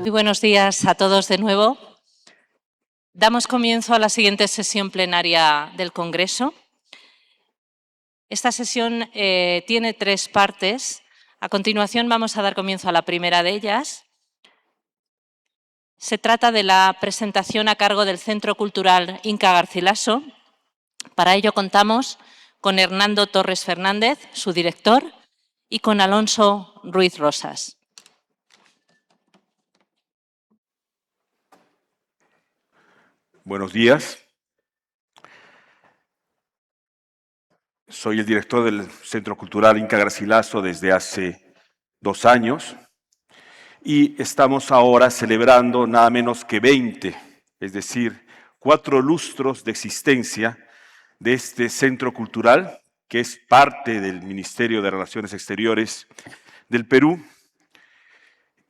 Muy buenos días a todos de nuevo. Damos comienzo a la siguiente sesión plenaria del Congreso. Esta sesión tiene 3 partes. A continuación vamos a dar comienzo a la primera de ellas. Se trata de la presentación a cargo del Centro Cultural Inca Garcilaso. Para ello contamos con Hernando Torres Fernández, su director, y con Alonso Ruiz Rosas. Buenos días. Soy el director del Centro Cultural Inca Garcilaso desde hace 2 años y estamos ahora celebrando nada menos que 20, es decir, 4 lustros de existencia de este centro cultural que es parte del Ministerio de Relaciones Exteriores del Perú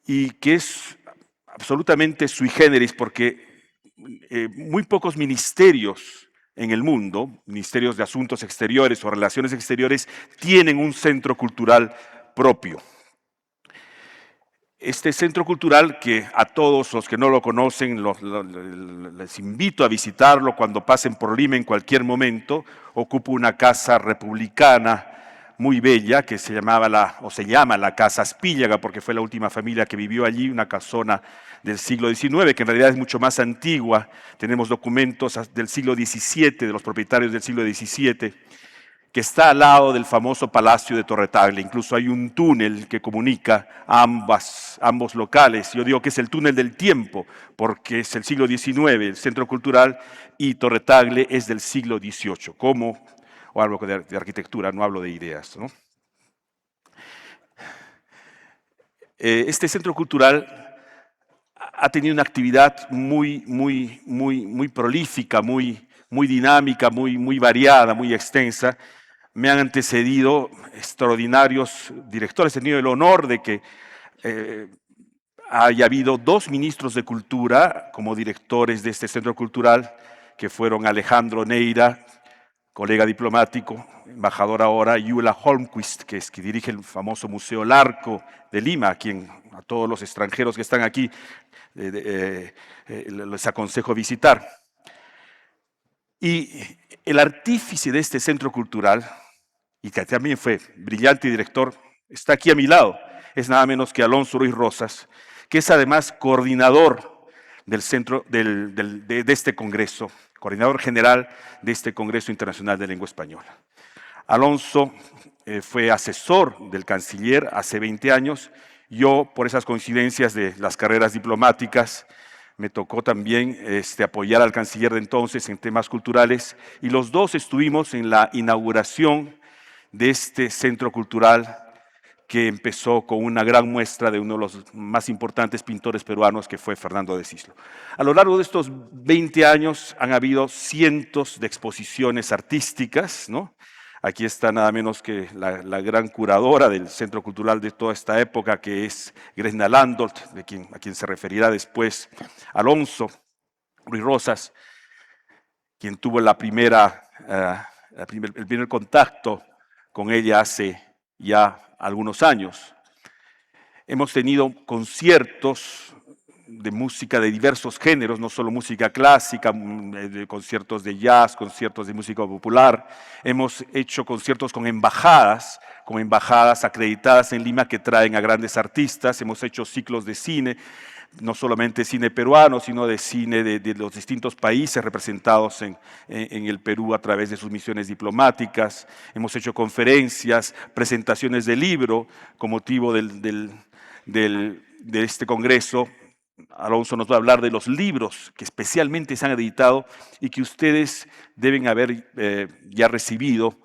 y que es absolutamente sui generis porque muy pocos ministerios en el mundo, ministerios de Asuntos Exteriores o Relaciones Exteriores, tienen un centro cultural propio. Este centro cultural, que a todos los que no lo conocen, les invito a visitarlo cuando pasen por Lima en cualquier momento, ocupa una casa republicana muy bella que se llama la Casa Aspíllaga, porque fue la última familia que vivió allí, una casona del siglo XIX, que en realidad es mucho más antigua. Tenemos documentos del siglo XVII, de los propietarios del siglo XVII, que está al lado del famoso Palacio de Torre Tagle. Incluso hay un túnel que comunica a ambos locales. Yo digo que es el túnel del tiempo, porque es el siglo XIX, el centro cultural, y Torre Tagle es del siglo XVIII. O hablo de arquitectura, no hablo de ideas, ¿no? Este centro cultural ha tenido una actividad muy prolífica, muy dinámica, muy variada, muy extensa. Me han antecedido extraordinarios directores. He tenido el honor de que haya habido 2 ministros de Cultura como directores de este centro cultural, que fueron Alejandro Neira, colega diplomático, embajador ahora, y Ulla Holmquist, que dirige el famoso Museo Larco de Lima, a todos los extranjeros que están aquí les aconsejo visitar. Y el artífice de este centro cultural, y que también fue brillante director, está aquí a mi lado, es nada menos que Alonso Ruiz Rosas, que es además coordinador del centro de este congreso, coordinador general de este Congreso Internacional de Lengua Española. Alonso fue asesor del canciller hace 20 años. Yo, por esas coincidencias de las carreras diplomáticas, me tocó también apoyar al canciller de entonces en temas culturales, y los dos estuvimos en la inauguración de este centro cultural, que empezó con una gran muestra de uno de los más importantes pintores peruanos, que fue Fernando de Cislo. A lo largo de estos 20 años han habido cientos de exposiciones artísticas, ¿no? Aquí está nada menos que la gran curadora del Centro Cultural de toda esta época, que es Gresna Landolt, a quien se referirá después Alonso Ruiz Rosas, quien tuvo el primer contacto con ella hace ya algunos años. Hemos tenido conciertos de música de diversos géneros, no solo música clásica, de conciertos de jazz, conciertos de música popular. Hemos hecho conciertos con embajadas acreditadas en Lima que traen a grandes artistas. Hemos hecho ciclos de cine, no solamente cine peruano, sino de cine de los distintos países representados en el Perú a través de sus misiones diplomáticas. Hemos hecho conferencias, presentaciones de libro con motivo de este congreso. Alonso nos va a hablar de los libros que especialmente se han editado y que ustedes deben haber ya recibido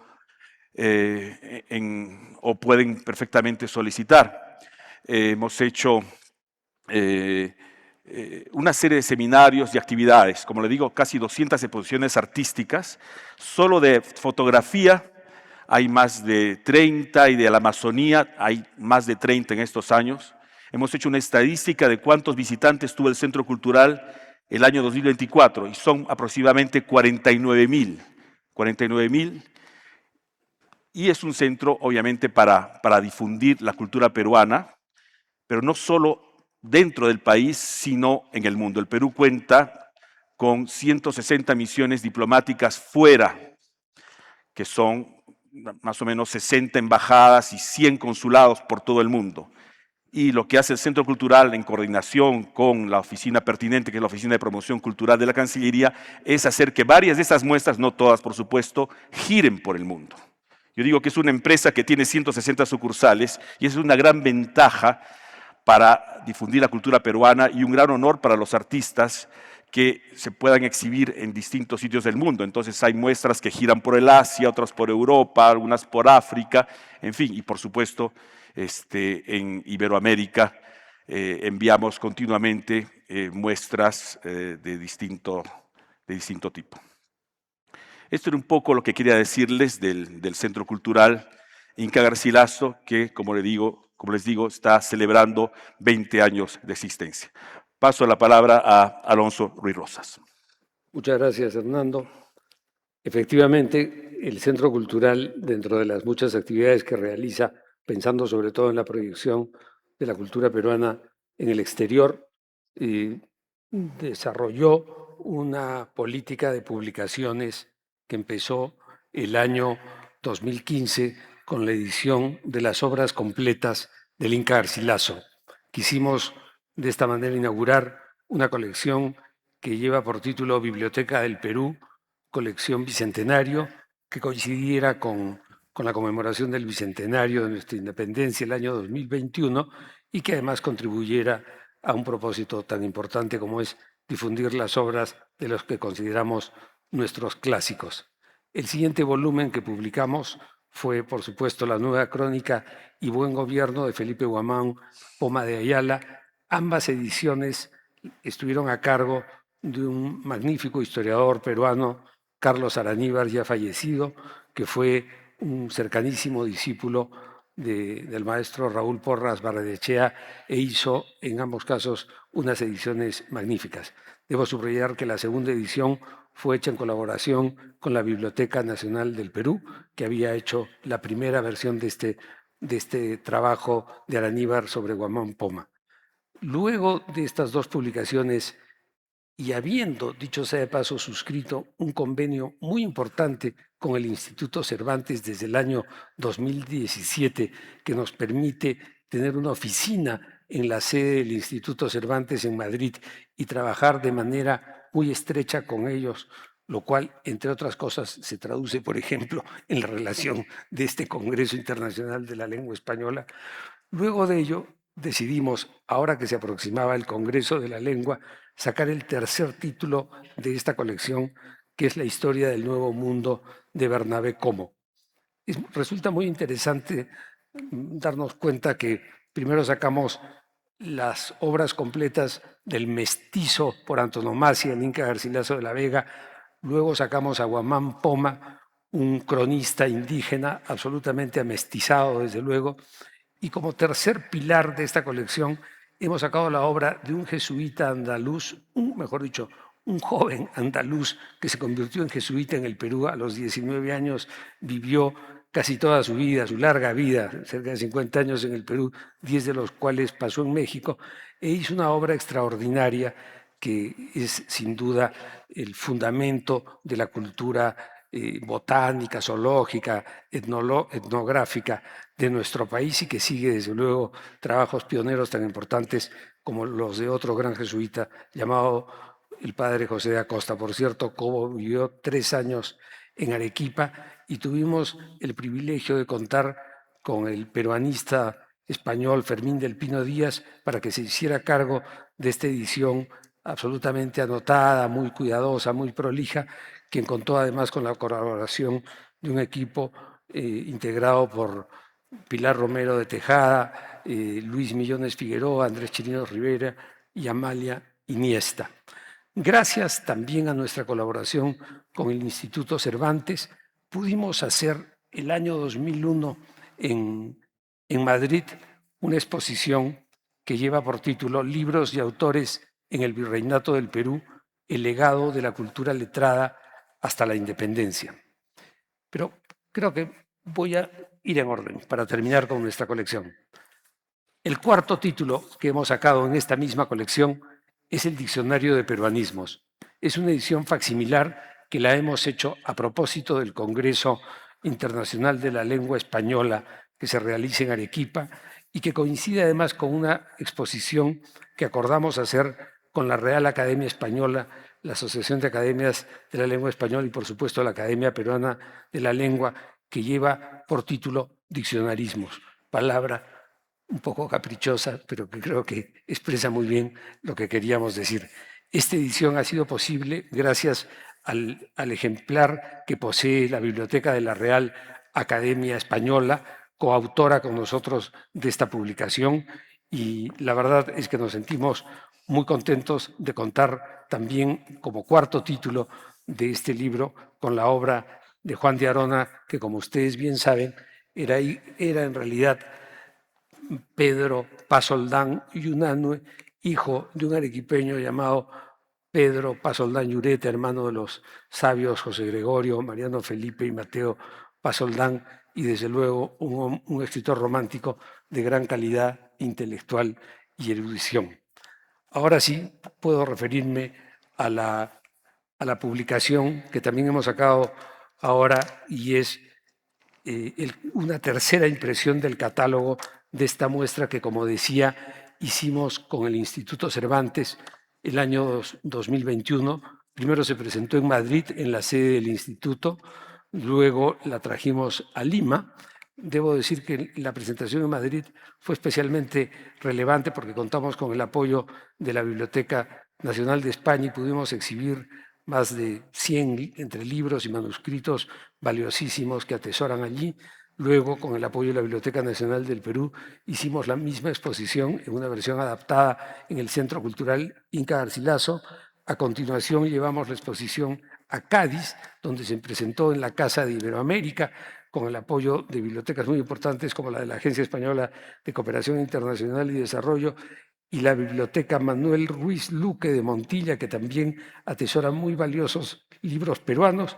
o pueden perfectamente solicitar. Hemos hecho una serie de seminarios y actividades, como le digo, casi 200 exposiciones artísticas. Solo de fotografía hay más de 30 y de la Amazonía hay más de 30 en estos años. Hemos hecho una estadística de cuántos visitantes tuvo el Centro Cultural el año 2024 y son aproximadamente 49,000. 49,000. Y es un centro, obviamente, para difundir la cultura peruana, pero no solo dentro del país, sino en el mundo. El Perú cuenta con 160 misiones diplomáticas fuera, que son más o menos 60 embajadas y 100 consulados por todo el mundo. Y lo que hace el Centro Cultural en coordinación con la oficina pertinente, que es la Oficina de Promoción Cultural de la Cancillería, es hacer que varias de estas muestras, no todas por supuesto, giren por el mundo. Yo digo que es una empresa que tiene 160 sucursales y esa es una gran ventaja para difundir la cultura peruana y un gran honor para los artistas que se puedan exhibir en distintos sitios del mundo. Entonces hay muestras que giran por el Asia, otras por Europa, algunas por África, en fin, y por supuesto en Iberoamérica enviamos continuamente muestras de distinto tipo. Esto era un poco lo que quería decirles del Centro Cultural Inca Garcilaso, que, como les digo, está celebrando 20 años de existencia. Paso la palabra a Alonso Ruiz Rosas. Muchas gracias, Hernando. Efectivamente, el Centro Cultural, dentro de las muchas actividades que realiza, pensando sobre todo en la proyección de la cultura peruana en el exterior, desarrolló una política de publicaciones que empezó el año 2015 con la edición de las obras completas del Inca Garcilaso. Quisimos de esta manera inaugurar una colección que lleva por título Biblioteca del Perú, colección bicentenario, que coincidiera con la conmemoración del bicentenario de nuestra independencia el año 2021 y que además contribuyera a un propósito tan importante como es difundir las obras de los que consideramos nuestros clásicos. El siguiente volumen que publicamos fue, por supuesto, la nueva crónica y buen gobierno de Felipe Guamán Poma de Ayala. Ambas ediciones estuvieron a cargo de un magnífico historiador peruano, Carlos Araníbar, ya fallecido, que fue un cercanísimo discípulo del maestro Raúl Porras Barrenechea e hizo en ambos casos unas ediciones magníficas. Debo subrayar que la segunda edición fue hecha en colaboración con la Biblioteca Nacional del Perú, que había hecho la primera versión de este trabajo de Araníbar sobre Guamán Poma. Luego de estas dos publicaciones, y habiendo, dicho sea de paso, suscrito un convenio muy importante con el Instituto Cervantes desde el año 2017, que nos permite tener una oficina en la sede del Instituto Cervantes en Madrid y trabajar de manera muy estrecha con ellos, lo cual, entre otras cosas, se traduce, por ejemplo, en la relación de este Congreso Internacional de la Lengua Española. Luego de ello, decidimos, ahora que se aproximaba el Congreso de la Lengua, sacar el tercer título de esta colección, que es La historia del Nuevo Mundo de Bernabé Como. Resulta muy interesante darnos cuenta que primero sacamos las obras completas del mestizo por antonomasia, el Inca Garcilaso de la Vega, luego sacamos a Guamán Poma, un cronista indígena absolutamente amestizado, desde luego, y como tercer pilar de esta colección hemos sacado la obra de un jesuita andaluz, mejor dicho, un joven andaluz que se convirtió en jesuita en el Perú a los 19 años, vivió casi toda su vida, su larga vida, cerca de 50 años en el Perú, 10 de los cuales pasó en México, e hizo una obra extraordinaria que es sin duda el fundamento de la cultura botánica, zoológica, etnográfica de nuestro país y que sigue desde luego trabajos pioneros tan importantes como los de otro gran jesuita llamado el padre José de Acosta. Por cierto, Cobo vivió 3 años en Arequipa y tuvimos el privilegio de contar con el peruanista español Fermín del Pino Díaz para que se hiciera cargo de esta edición absolutamente anotada, muy cuidadosa, muy prolija, quien contó además con la colaboración de un equipo integrado por Pilar Romero de Tejada, Luis Millones Figueroa, Andrés Chirinos Rivera y Amalia Iniesta. Gracias también a nuestra colaboración con el Instituto Cervantes, pudimos hacer el año 2001 en Madrid una exposición que lleva por título Libros y autores en el Virreinato del Perú, el legado de la cultura letrada hasta la independencia. Pero creo que voy a ir en orden para terminar con nuestra colección. El cuarto título que hemos sacado en esta misma colección es el Diccionario de Peruanismos. Es una edición facsimilar que la hemos hecho a propósito del Congreso Internacional de la Lengua Española que se realiza en Arequipa y que coincide además con una exposición que acordamos hacer con la Real Academia Española, la Asociación de Academias de la Lengua Española y por supuesto la Academia Peruana de la Lengua, que lleva por título Diccionarismos, palabra un poco caprichosa, pero que creo que expresa muy bien lo que queríamos decir. Esta edición ha sido posible gracias al ejemplar que posee la Biblioteca de la Real Academia Española, coautora con nosotros de esta publicación, y la verdad es que nos sentimos muy contentos de contar también como cuarto título de este libro con la obra de Juan de Arona, que como ustedes bien saben, era en realidad Pedro Pasoldán Yunanue, hijo de un arequipeño llamado Pedro Pasoldán Yureta, hermano de los sabios José Gregorio, Mariano Felipe y Mateo Pasoldán, y desde luego un escritor romántico de gran calidad intelectual y erudición. Ahora sí puedo referirme a la publicación que también hemos sacado ahora y es una tercera impresión del catálogo de esta muestra que, como decía, hicimos con el Instituto Cervantes el año 2021. Primero se presentó en Madrid, en la sede del instituto, luego la trajimos a Lima. Debo decir que la presentación en Madrid fue especialmente relevante porque contamos con el apoyo de la Biblioteca Nacional de España y pudimos exhibir más de 100 entre libros y manuscritos valiosísimos que atesoran allí. Luego, con el apoyo de la Biblioteca Nacional del Perú, hicimos la misma exposición en una versión adaptada en el Centro Cultural Inca Garcilaso. A continuación, llevamos la exposición a Cádiz, donde se presentó en la Casa de Iberoamérica, con el apoyo de bibliotecas muy importantes como la de la Agencia Española de Cooperación Internacional y Desarrollo y la Biblioteca Manuel Ruiz Luque de Montilla, que también atesora muy valiosos libros peruanos.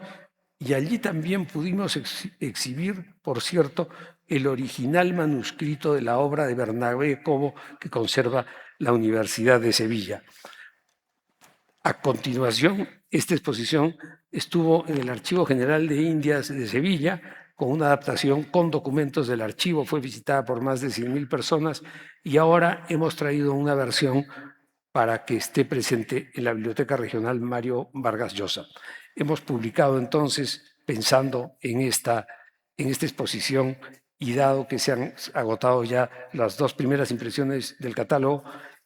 Y allí también pudimos exhibir, por cierto, el original manuscrito de la obra de Bernabé Cobo que conserva la Universidad de Sevilla. A continuación, esta exposición estuvo en el Archivo General de Indias de Sevilla, con una adaptación con documentos del archivo, fue visitada por más de 100.000 personas y ahora hemos traído una versión para que esté presente en la Biblioteca Regional Mario Vargas Llosa. Hemos publicado entonces, pensando en esta exposición y dado que se han agotado ya las 2 primeras impresiones del catálogo,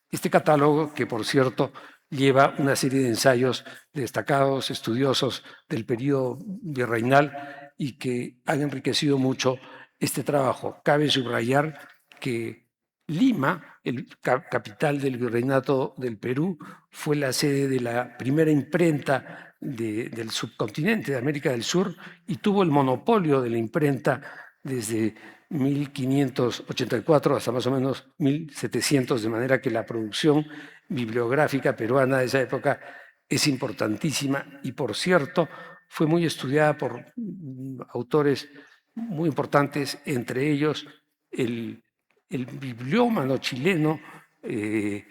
este catálogo que por cierto lleva una serie de ensayos de destacados estudiosos del periodo virreinal y que han enriquecido mucho este trabajo. Cabe subrayar que Lima, capital del Virreinato del Perú, fue la sede de la primera imprenta del subcontinente de América del Sur y tuvo el monopolio de la imprenta desde 1584 hasta más o menos 1700, de manera que la producción bibliográfica peruana de esa época es importantísima y, por cierto, fue muy estudiada por autores muy importantes, entre ellos el bibliómano chileno, y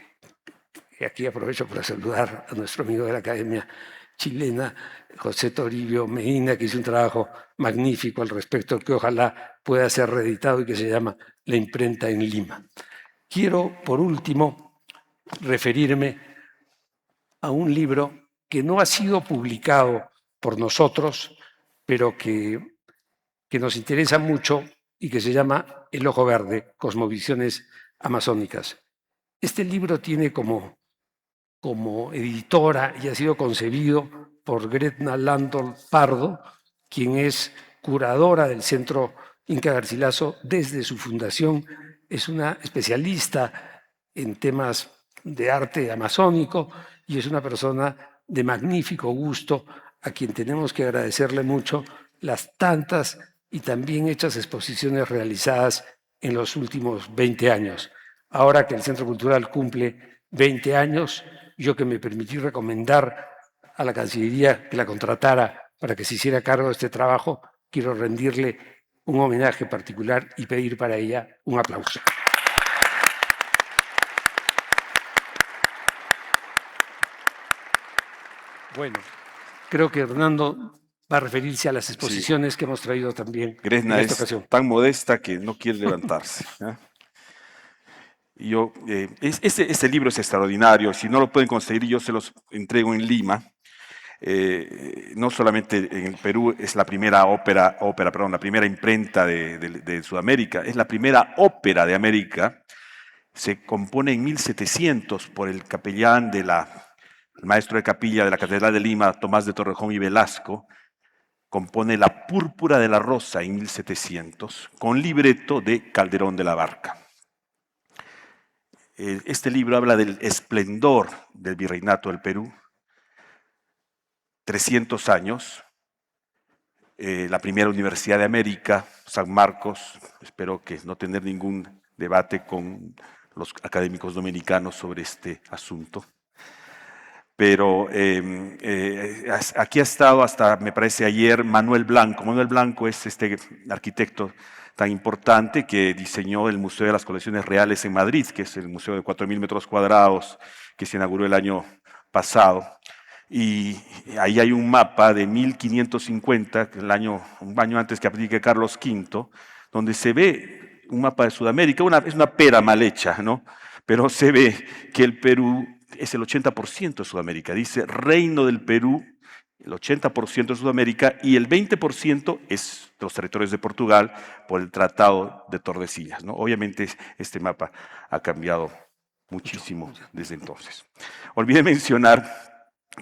aquí aprovecho para saludar a nuestro amigo de la Academia Chilena, José Toribio Medina, que hizo un trabajo magnífico al respecto, que ojalá pueda ser reeditado y que se llama La imprenta en Lima. Quiero, por último, referirme a un libro que no ha sido publicado por nosotros, pero que nos interesa mucho y que se llama El Ojo Verde, Cosmovisiones Amazónicas. Este libro tiene como editora y ha sido concebido por Gretna Landol Pardo, quien es curadora del Centro Inca Garcilaso desde su fundación. Es una especialista en temas de arte amazónico y es una persona de magnífico gusto a quien tenemos que agradecerle mucho las tantas y también hechas exposiciones realizadas en los últimos 20 años. Ahora que el Centro Cultural cumple 20 años, yo que me permití recomendar a la Cancillería que la contratara para que se hiciera cargo de este trabajo, quiero rendirle un homenaje particular y pedir para ella un aplauso. Bueno, creo que Hernando va a referirse a las exposiciones que hemos traído también Gretna en esta ocasión. Tan modesta que no quiere levantarse. Este libro es extraordinario. Si no lo pueden conseguir, yo se los entrego en Lima. No solamente en el Perú es la primera la primera imprenta de Sudamérica, es la primera ópera de América. Se compone en 1700 por el capellán el maestro de capilla de la Catedral de Lima, Tomás de Torrejón y Velasco. Compone La Púrpura de la Rosa en 1700 con libreto de Calderón de la Barca. Este libro habla del esplendor del virreinato del Perú, 300 años, la primera universidad de América, San Marcos. Espero que no tener ningún debate con los académicos dominicanos sobre este asunto. Pero aquí ha estado hasta, me parece, ayer Manuel Blanco. Manuel Blanco es este arquitecto tan importante que diseñó el Museo de las Colecciones Reales en Madrid, que es el museo de 4.000 metros cuadrados que se inauguró el año pasado. Y ahí hay un mapa de 1550, un año antes que abdique Carlos V, donde se ve un mapa de Sudamérica. Es una pera mal hecha, ¿no? Pero se ve que el Perú es el 80% de Sudamérica. Dice Reino del Perú, el 80% de Sudamérica, y el 20% es de los territorios de Portugal por el Tratado de Tordesillas, ¿no? Obviamente este mapa ha cambiado muchísimo desde entonces. Olvidé mencionar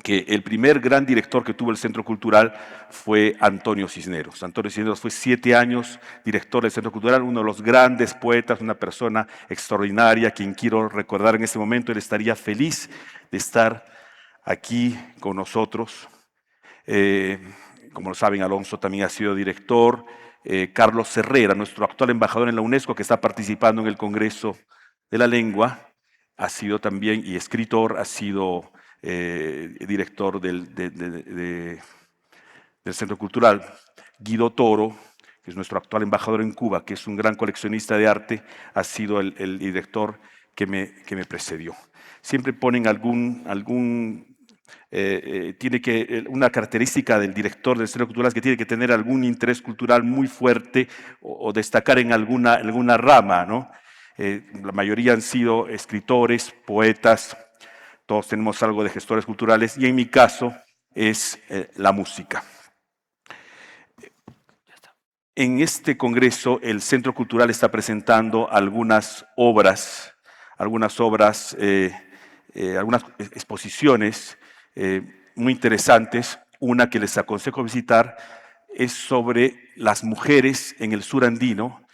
que el primer gran director que tuvo el Centro Cultural fue Antonio Cisneros. Antonio Cisneros fue 7 años director del Centro Cultural, uno de los grandes poetas, una persona extraordinaria, quien quiero recordar en este momento. Él estaría feliz de estar aquí con nosotros. Como lo saben, Alonso también ha sido director. Carlos Herrera, nuestro actual embajador en la UNESCO, que está participando en el Congreso de la Lengua, ha sido también, y escritor, ha sido director del Centro Cultural. Guido Toro, que es nuestro actual embajador en Cuba, que es un gran coleccionista de arte, ha sido el director que me precedió. Siempre ponen una característica del director del Centro Cultural, es que tiene que tener algún interés cultural muy fuerte o destacar en alguna rama, ¿no? La mayoría han sido escritores, poetas. Todos tenemos algo de gestores culturales, y en mi caso es la música. En este congreso el Centro Cultural está presentando algunas exposiciones muy interesantes. Una que les aconsejo visitar es sobre las mujeres en el sur andino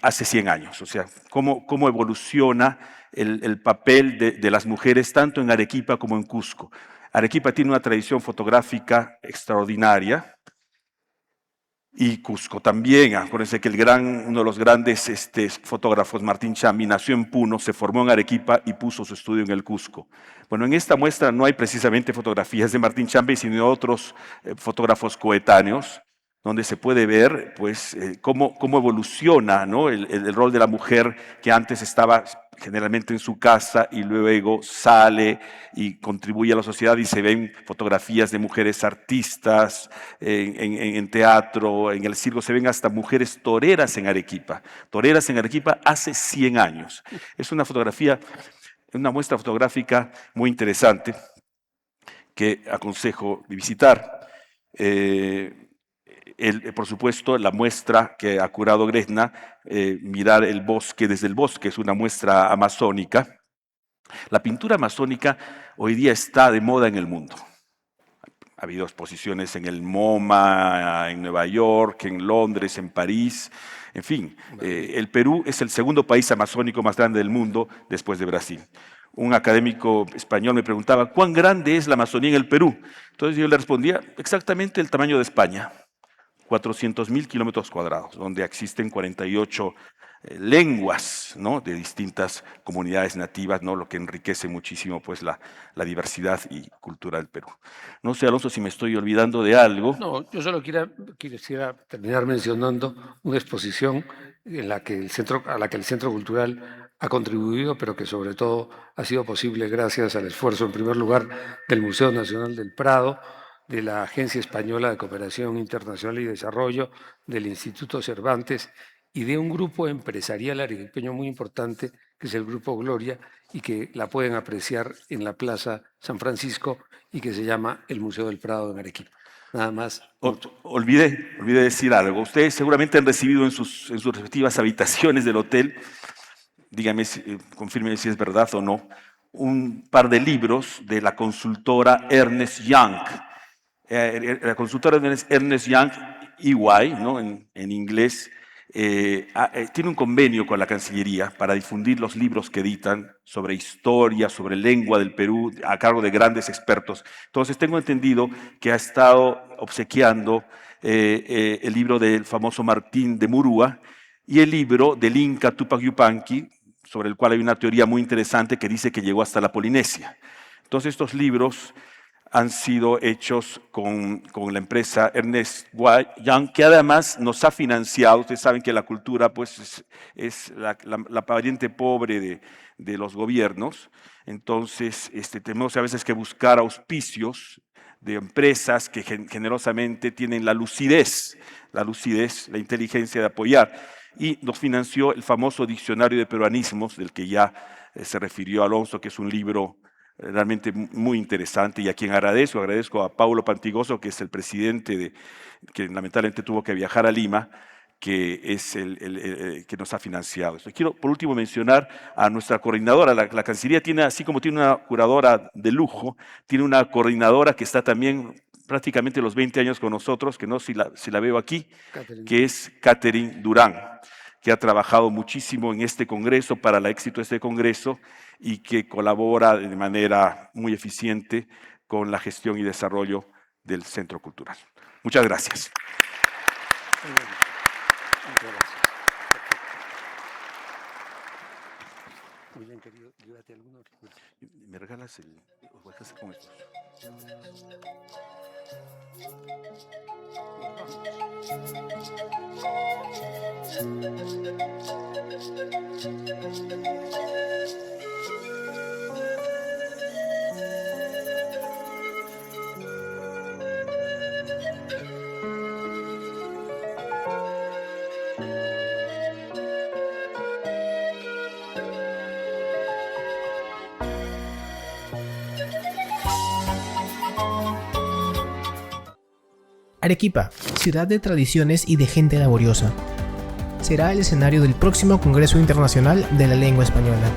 hace 100 años, o sea, cómo evoluciona el papel de las mujeres tanto en Arequipa como en Cusco. Arequipa tiene una tradición fotográfica extraordinaria, y Cusco también. Acuérdense que uno de los grandes fotógrafos, Martín Chambi, nació en Puno, se formó en Arequipa y puso su estudio en el Cusco. Bueno, en esta muestra no hay precisamente fotografías de Martín Chambi, sino de otros fotógrafos coetáneos. donde se puede ver pues, cómo evoluciona, ¿no? el rol de la mujer que antes estaba generalmente en su casa y luego sale y contribuye a la sociedad, y se ven fotografías de mujeres artistas en teatro, en el circo, se ven hasta mujeres toreras en Arequipa hace 100 años. Es una fotografía, una muestra fotográfica muy interesante que aconsejo visitar. Por supuesto, la muestra que ha curado Gresna, mirar el bosque desde el bosque, es una muestra amazónica. La pintura amazónica hoy día está de moda en el mundo. Ha habido exposiciones en el MoMA, en Nueva York, en Londres, en París, en fin. El Perú es el segundo país amazónico más grande del mundo después de Brasil. Un académico español me preguntaba, ¿cuán grande es la Amazonía en el Perú? Entonces yo le respondía, exactamente el tamaño de España. 400.000 kilómetros cuadrados, donde existen 48 lenguas, ¿no? De distintas comunidades nativas, ¿no? Lo que enriquece muchísimo pues, la diversidad y cultura del Perú. No sé, Alonso, si me estoy olvidando de algo. No, yo solo quisiera terminar mencionando una exposición a la que el Centro Cultural ha contribuido, pero que sobre todo ha sido posible gracias al esfuerzo, en primer lugar, del Museo Nacional del Prado, de la Agencia Española de Cooperación Internacional y Desarrollo, del Instituto Cervantes y de un grupo empresarial arequipeño muy importante, que es el Grupo Gloria, y que la pueden apreciar en la Plaza San Francisco y que se llama el Museo del Prado en Arequipa. Nada más. Olvidé decir algo. Ustedes seguramente han recibido en sus respectivas habitaciones del hotel, díganme, confírmenme si es verdad o no, un par de libros de la consultora Ernst Young. La consultora Ernst Young, EY, ¿no? en inglés, tiene un convenio con la Cancillería para difundir los libros que editan sobre historia, sobre lengua del Perú, a cargo de grandes expertos. Entonces tengo entendido que ha estado obsequiando el libro del famoso Martín de Murúa y el libro del Inca Tupac Yupanqui, sobre el cual hay una teoría muy interesante que dice que llegó hasta la Polinesia. Entonces estos libros han sido hechos con la empresa Ernst Young, que además nos ha financiado. Ustedes saben que la cultura pues, es la pariente pobre de los gobiernos. Entonces tenemos a veces que buscar auspicios de empresas que generosamente tienen la lucidez, la inteligencia de apoyar. Y nos financió el famoso Diccionario de Peruanismos, del que ya se refirió Alonso, que es un libro realmente muy interesante, y a quien agradezco a Paulo Pantigoso, que es el presidente, que lamentablemente tuvo que viajar a Lima, que es el que nos ha financiado. Quiero por último mencionar a nuestra coordinadora. La Cancillería tiene, así como tiene una curadora de lujo, tiene una coordinadora que está también prácticamente los 20 años con nosotros, que no si la veo aquí, que es Catherine Durán, que ha trabajado muchísimo en este congreso, para el éxito de este congreso, y que colabora de manera muy eficiente con la gestión y desarrollo del Centro Cultural. Muchas gracias. Muchas gracias. Muy bien, querido. Llévate algunos recursos. ¿Me regalas el...? Voy a hacer con esto. Arequipa, ciudad de tradiciones y de gente laboriosa, será el escenario del próximo Congreso Internacional de la Lengua Española.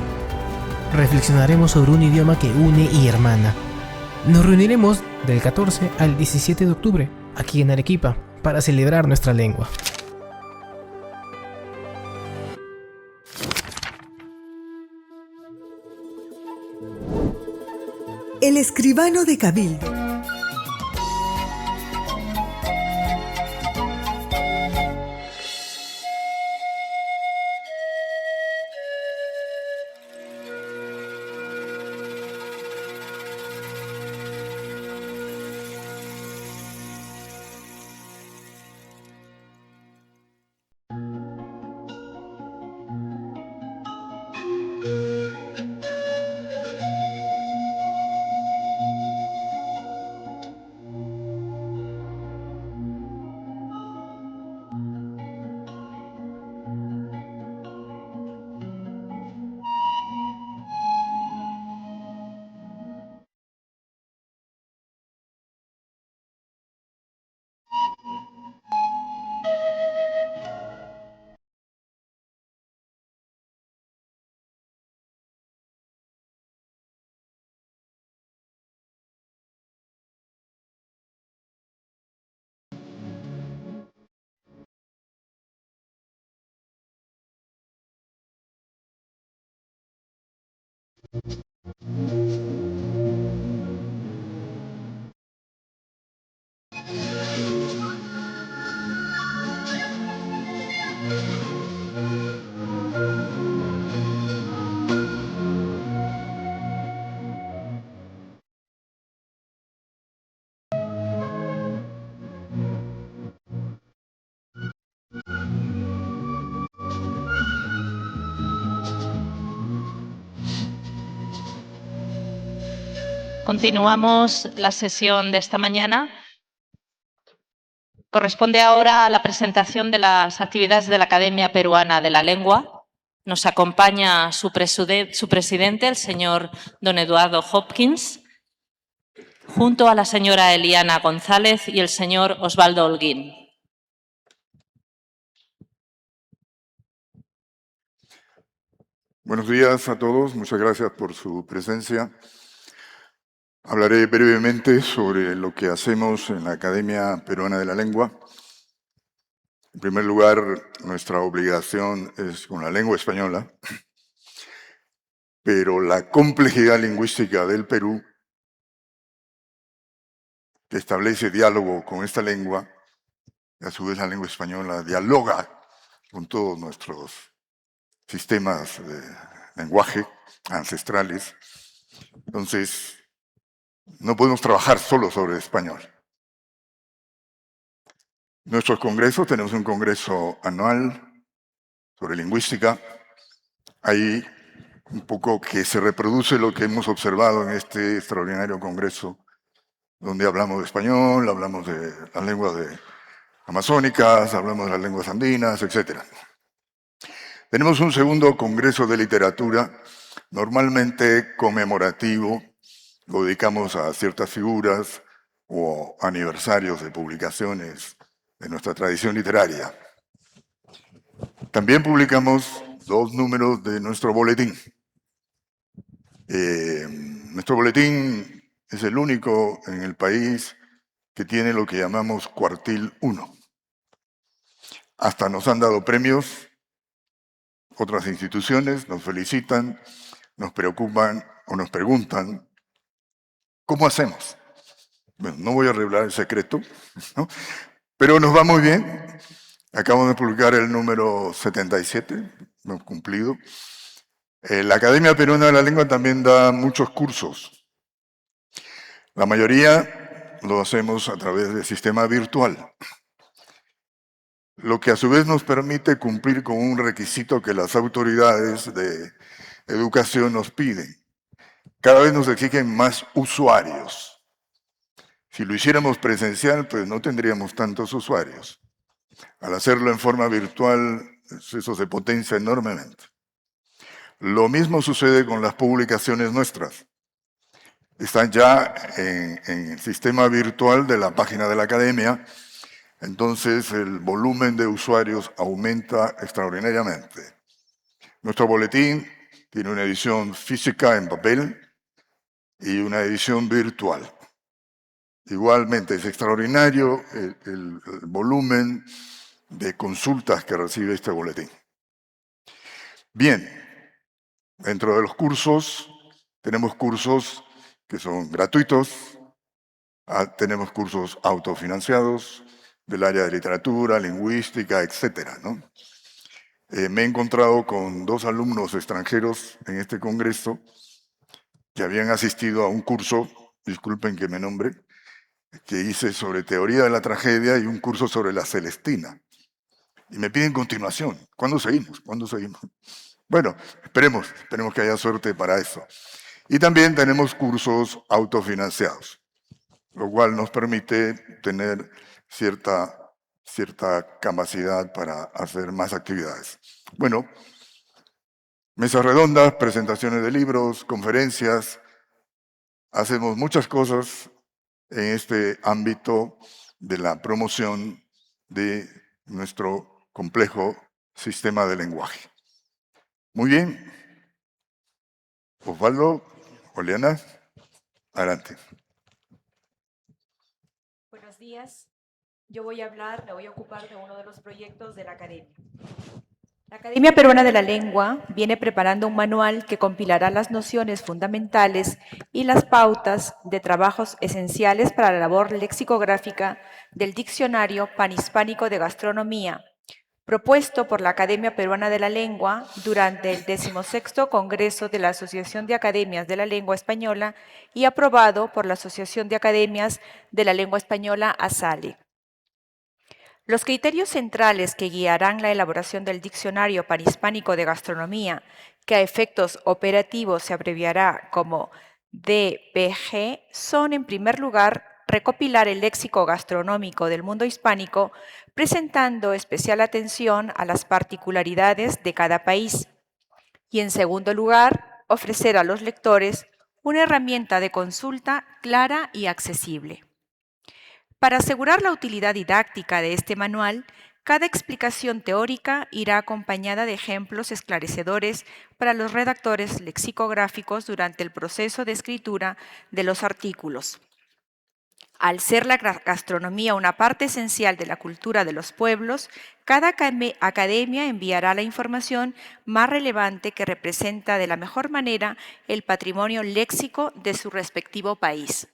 Reflexionaremos sobre un idioma que une y hermana. Nos reuniremos del 14 al 17 de octubre, aquí en Arequipa, para celebrar nuestra lengua. El escribano de Cabildo. Continuamos la sesión de esta mañana. Corresponde ahora a la presentación de las actividades de la Academia Peruana de la Lengua. Nos acompaña su presidente, el señor don Eduardo Hopkins, junto a la señora Eliana González y el señor Osvaldo Holguín. Buenos días a todos, muchas gracias por su presencia. Hablaré brevemente sobre lo que hacemos en la Academia Peruana de la Lengua. En primer lugar, nuestra obligación es con la lengua española, pero la complejidad lingüística del Perú, que establece diálogo con esta lengua, y a su vez la lengua española dialoga con todos nuestros sistemas de lenguaje ancestrales. Entonces, no podemos trabajar solo sobre español. Nuestros congresos, tenemos un congreso anual sobre lingüística. Ahí un poco que se reproduce lo que hemos observado en este extraordinario congreso, donde hablamos de español, hablamos de las lenguas amazónicas, hablamos de las lenguas andinas, etc. Tenemos un segundo congreso de literatura, normalmente conmemorativo, lo dedicamos a ciertas figuras o aniversarios de publicaciones de nuestra tradición literaria. También publicamos 2 números de nuestro boletín. Nuestro boletín es el único en el país que tiene lo que llamamos cuartil 1. Hasta nos han dado premios, otras instituciones nos felicitan, nos preocupan o nos preguntan, ¿cómo hacemos? Bueno, no voy a revelar el secreto, ¿no? Pero nos va muy bien. Acabamos de publicar el número 77, hemos cumplido. La Academia Peruana de la Lengua también da muchos cursos. La mayoría lo hacemos a través del sistema virtual, lo que a su vez nos permite cumplir con un requisito que las autoridades de educación nos piden. Cada vez nos exigen más usuarios. Si lo hiciéramos presencial, pues no tendríamos tantos usuarios. Al hacerlo en forma virtual, eso se potencia enormemente. Lo mismo sucede con las publicaciones nuestras. Están ya en el sistema virtual de la página de la Academia, entonces el volumen de usuarios aumenta extraordinariamente. Nuestro boletín tiene una edición física en papel y una edición virtual. Igualmente es extraordinario el volumen de consultas que recibe este boletín. Bien, dentro de los cursos, tenemos cursos que son gratuitos, tenemos cursos autofinanciados del área de literatura, lingüística, etc., ¿no? Me he encontrado con 2 alumnos extranjeros en este congreso que habían asistido a un curso, disculpen que me nombre, que hice sobre teoría de la tragedia y un curso sobre la Celestina. Y me piden continuación. ¿Cuándo seguimos? ¿Cuándo seguimos? Bueno, esperemos que haya suerte para eso. Y también tenemos cursos autofinanciados, lo cual nos permite tener cierta capacidad para hacer más actividades. Bueno, mesas redondas, presentaciones de libros, conferencias. Hacemos muchas cosas en este ámbito de la promoción de nuestro complejo sistema de lenguaje. Muy bien. Osvaldo, Eliana, adelante. Buenos días. Yo me voy a ocupar de uno de los proyectos de la Academia. La Academia Peruana de la Lengua viene preparando un manual que compilará las nociones fundamentales y las pautas de trabajos esenciales para la labor lexicográfica del Diccionario Panhispánico de Gastronomía, propuesto por la Academia Peruana de la Lengua durante el 16º Congreso de la Asociación de Academias de la Lengua Española y aprobado por la Asociación de Academias de la Lengua Española, ASALE. Los criterios centrales que guiarán la elaboración del Diccionario Panhispánico de Gastronomía, que a efectos operativos se abreviará como DPG, son, en primer lugar, recopilar el léxico gastronómico del mundo hispánico, presentando especial atención a las particularidades de cada país. Y, en segundo lugar, ofrecer a los lectores una herramienta de consulta clara y accesible. Para asegurar la utilidad didáctica de este manual, cada explicación teórica irá acompañada de ejemplos esclarecedores para los redactores lexicográficos durante el proceso de escritura de los artículos. Al ser la gastronomía una parte esencial de la cultura de los pueblos, cada academia enviará la información más relevante que representa de la mejor manera el patrimonio léxico de su respectivo país.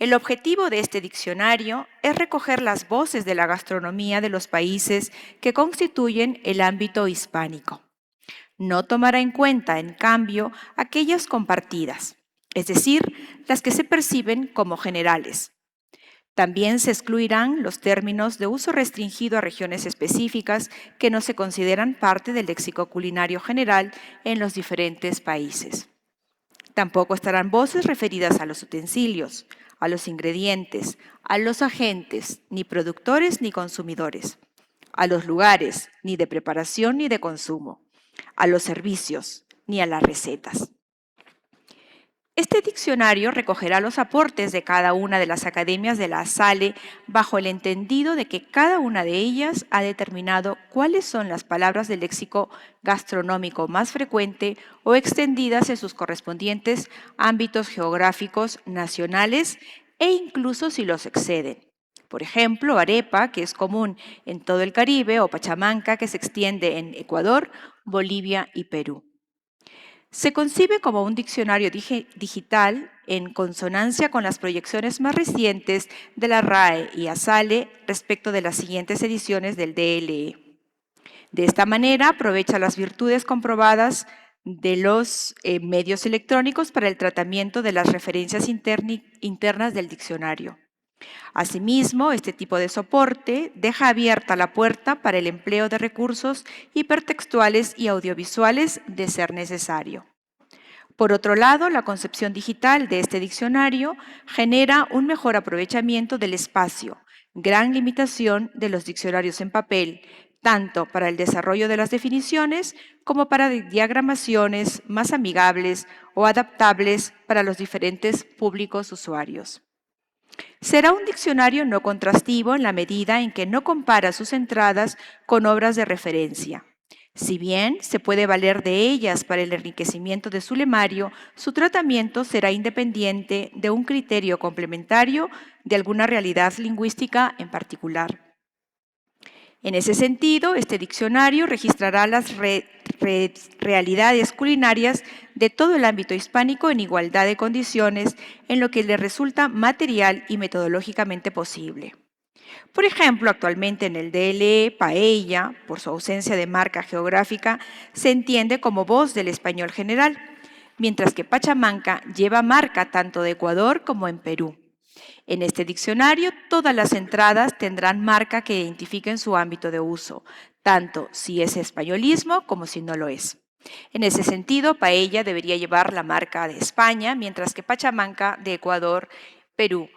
El objetivo de este diccionario es recoger las voces de la gastronomía de los países que constituyen el ámbito hispánico. No tomará en cuenta, en cambio, aquellas compartidas, es decir, las que se perciben como generales. También se excluirán los términos de uso restringido a regiones específicas que no se consideran parte del léxico culinario general en los diferentes países. Tampoco estarán voces referidas a los utensilios, a los ingredientes, a los agentes, ni productores ni consumidores, a los lugares, ni de preparación ni de consumo, a los servicios, ni a las recetas. Este diccionario recogerá los aportes de cada una de las academias de la ASALE bajo el entendido de que cada una de ellas ha determinado cuáles son las palabras del léxico gastronómico más frecuente o extendidas en sus correspondientes ámbitos geográficos nacionales e incluso si los exceden. Por ejemplo, arepa, que es común en todo el Caribe, o pachamanca, que se extiende en Ecuador, Bolivia y Perú. Se concibe como un diccionario digital en consonancia con las proyecciones más recientes de la RAE y ASALE respecto de las siguientes ediciones del DLE. De esta manera, aprovecha las virtudes comprobadas de los medios electrónicos para el tratamiento de las referencias internas del diccionario. Asimismo, este tipo de soporte deja abierta la puerta para el empleo de recursos hipertextuales y audiovisuales de ser necesario. Por otro lado, la concepción digital de este diccionario genera un mejor aprovechamiento del espacio, gran limitación de los diccionarios en papel, tanto para el desarrollo de las definiciones como para diagramaciones más amigables o adaptables para los diferentes públicos usuarios. Será un diccionario no contrastivo en la medida en que no compara sus entradas con obras de referencia. Si bien se puede valer de ellas para el enriquecimiento de su lemario, su tratamiento será independiente de un criterio complementario de alguna realidad lingüística en particular. En ese sentido, este diccionario registrará las realidades culinarias de todo el ámbito hispánico en igualdad de condiciones en lo que le resulta material y metodológicamente posible. Por ejemplo, actualmente en el DLE, paella, por su ausencia de marca geográfica, se entiende como voz del español general, mientras que pachamanca lleva marca tanto de Ecuador como en Perú. En este diccionario, todas las entradas tendrán marca que identifiquen su ámbito de uso, tanto si es españolismo como si no lo es. En ese sentido, paella debería llevar la marca de España, mientras que pachamanca de Ecuador, Perú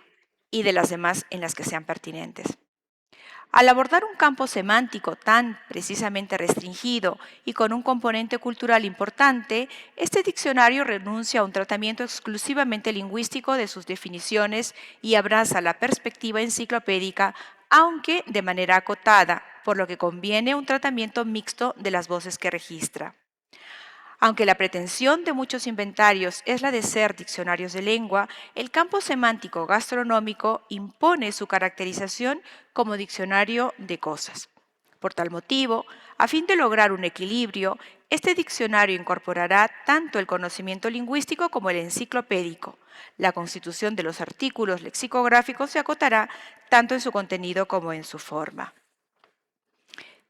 y de las demás en las que sean pertinentes. Al abordar un campo semántico tan precisamente restringido y con un componente cultural importante, este diccionario renuncia a un tratamiento exclusivamente lingüístico de sus definiciones y abraza la perspectiva enciclopédica, aunque de manera acotada, por lo que conviene un tratamiento mixto de las voces que registra. Aunque la pretensión de muchos inventarios es la de ser diccionarios de lengua, el campo semántico gastronómico impone su caracterización como diccionario de cosas. Por tal motivo, a fin de lograr un equilibrio, este diccionario incorporará tanto el conocimiento lingüístico como el enciclopédico. La constitución de los artículos lexicográficos se acotará tanto en su contenido como en su forma.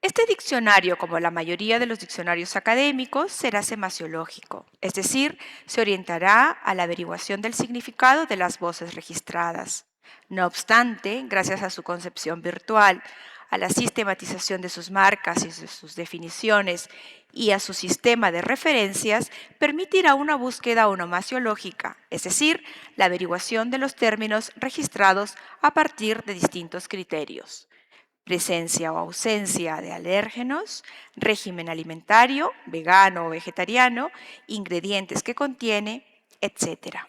Este diccionario, como la mayoría de los diccionarios académicos, será semasiológico, es decir, se orientará a la averiguación del significado de las voces registradas. No obstante, gracias a su concepción virtual, a la sistematización de sus marcas y de sus definiciones y a su sistema de referencias, permitirá una búsqueda onomasiológica, es decir, la averiguación de los términos registrados a partir de distintos criterios: presencia o ausencia de alérgenos, régimen alimentario, vegano o vegetariano, ingredientes que contiene, etc.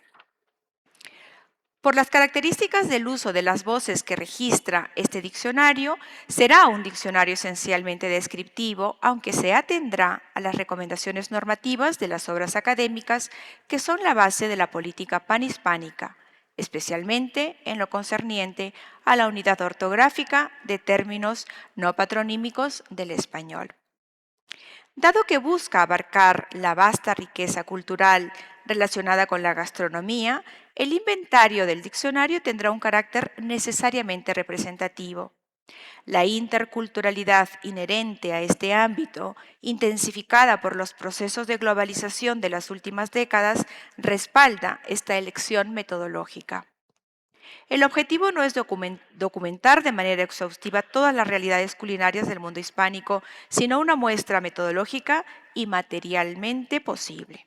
Por las características del uso de las voces que registra este diccionario, será un diccionario esencialmente descriptivo, aunque se atendrá a las recomendaciones normativas de las obras académicas que son la base de la política panhispánica, especialmente en lo concerniente a la unidad ortográfica de términos no patronímicos del español. Dado que busca abarcar la vasta riqueza cultural relacionada con la gastronomía, el inventario del diccionario tendrá un carácter necesariamente representativo. La interculturalidad inherente a este ámbito, intensificada por los procesos de globalización de las últimas décadas, respalda esta elección metodológica. El objetivo no es documentar de manera exhaustiva todas las realidades culinarias del mundo hispánico, sino una muestra metodológica y materialmente posible.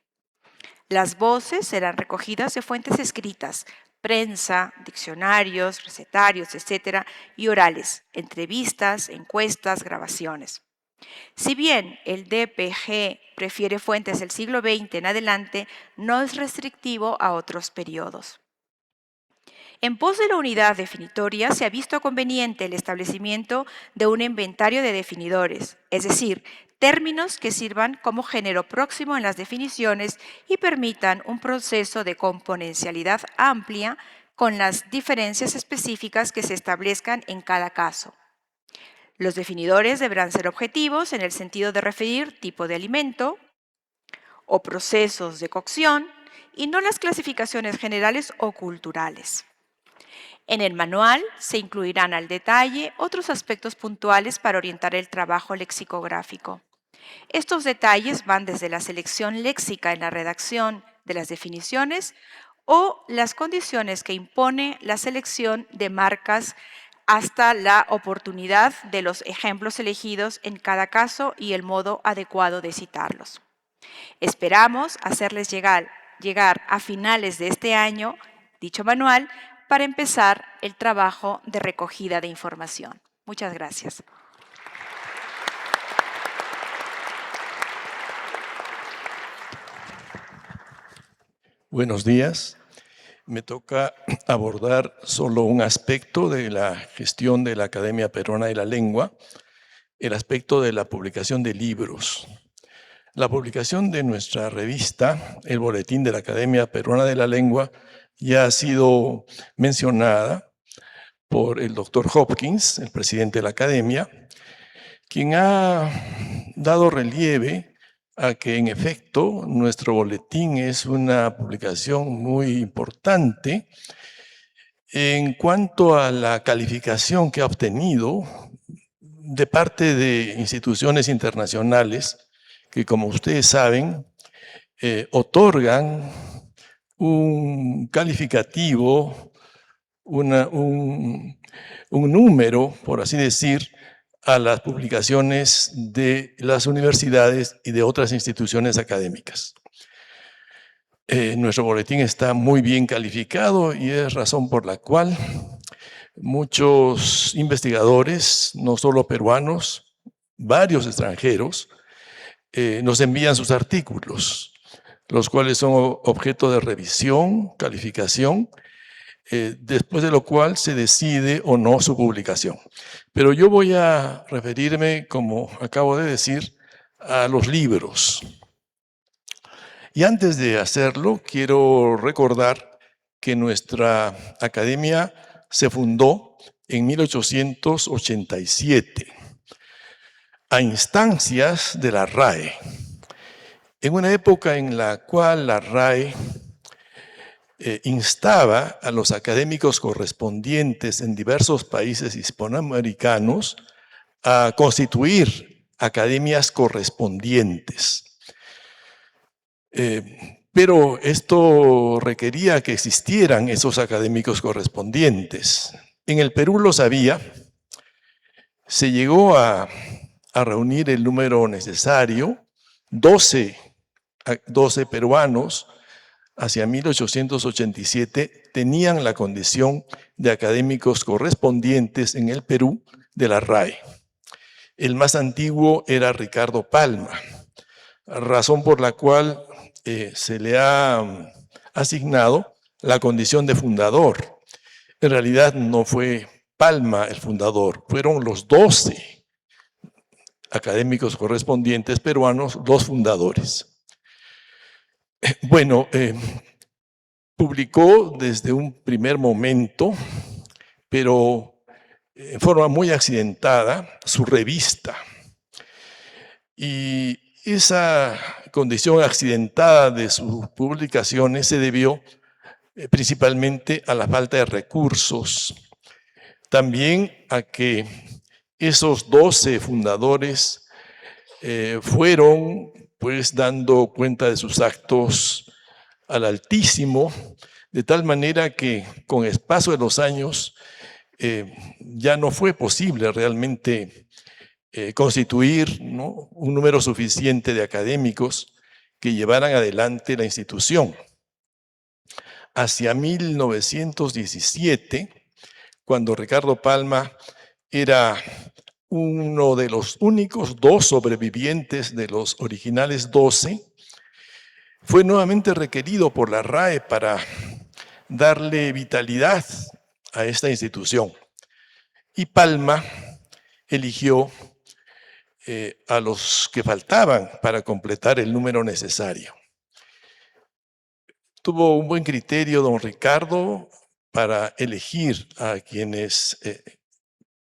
Las voces serán recogidas de fuentes escritas, prensa, diccionarios, recetarios, etc., y orales, entrevistas, encuestas, grabaciones. Si bien el DPG prefiere fuentes del siglo XX en adelante, no es restrictivo a otros periodos. En pos de la unidad definitoria, se ha visto conveniente el establecimiento de un inventario de definidores, es decir, términos que sirvan como género próximo en las definiciones y permitan un proceso de componencialidad amplia con las diferencias específicas que se establezcan en cada caso. Los definidores deberán ser objetivos en el sentido de referir tipo de alimento o procesos de cocción y no las clasificaciones generales o culturales. En el manual se incluirán al detalle otros aspectos puntuales para orientar el trabajo lexicográfico. Estos detalles van desde la selección léxica en la redacción de las definiciones o las condiciones que impone la selección de marcas hasta la oportunidad de los ejemplos elegidos en cada caso y el modo adecuado de citarlos. Esperamos hacerles llegar a finales de este año dicho manual para empezar el trabajo de recogida de información. Muchas gracias. Buenos días. Me toca abordar solo un aspecto de la gestión de la Academia Peruana de la Lengua, el aspecto de la publicación de libros. La publicación de nuestra revista, el Boletín de la Academia Peruana de la Lengua, ya ha sido mencionada por el doctor Hopkins, el presidente de la Academia, quien ha dado relieve a que en efecto nuestro boletín es una publicación muy importante en cuanto a la calificación que ha obtenido de parte de instituciones internacionales que, como ustedes saben, otorgan un calificativo, un número, por así decir, a las publicaciones de las universidades y de otras instituciones académicas. Nuestro boletín está muy bien calificado y es razón por la cual muchos investigadores, no solo peruanos, varios extranjeros, nos envían sus artículos, los cuales son objeto de revisión, calificación, después de lo cual se decide o no su publicación. Pero yo voy a referirme, como acabo de decir, a los libros. Y antes de hacerlo, quiero recordar que nuestra academia se fundó en 1887. a instancias de la RAE. En una época en la cual la RAE instaba a los académicos correspondientes en diversos países hispanoamericanos a constituir academias correspondientes. Pero esto requería que existieran esos académicos correspondientes. En el Perú los había. Se llegó a reunir el número necesario, 12 peruanos, hacia 1887, tenían la condición de académicos correspondientes en el Perú de la RAE. El más antiguo era Ricardo Palma, razón por la cual se le ha asignado la condición de fundador. En realidad no fue Palma el fundador, fueron los 12 académicos correspondientes peruanos los fundadores. Bueno, publicó desde un primer momento, pero en forma muy accidentada, su revista. Y esa condición accidentada de sus publicaciones se debió principalmente a la falta de recursos, también a que esos 12 fundadores fueron pues dando cuenta de sus actos al Altísimo, de tal manera que con el paso de los años ya no fue posible realmente constituir, ¿no?, un número suficiente de académicos que llevaran adelante la institución. Hacia 1917, cuando Ricardo Palma era uno de los únicos 2 sobrevivientes de los originales 12, fue nuevamente requerido por la RAE para darle vitalidad a esta institución. Y Palma eligió a los que faltaban para completar el número necesario. Tuvo un buen criterio don Ricardo para elegir a quienes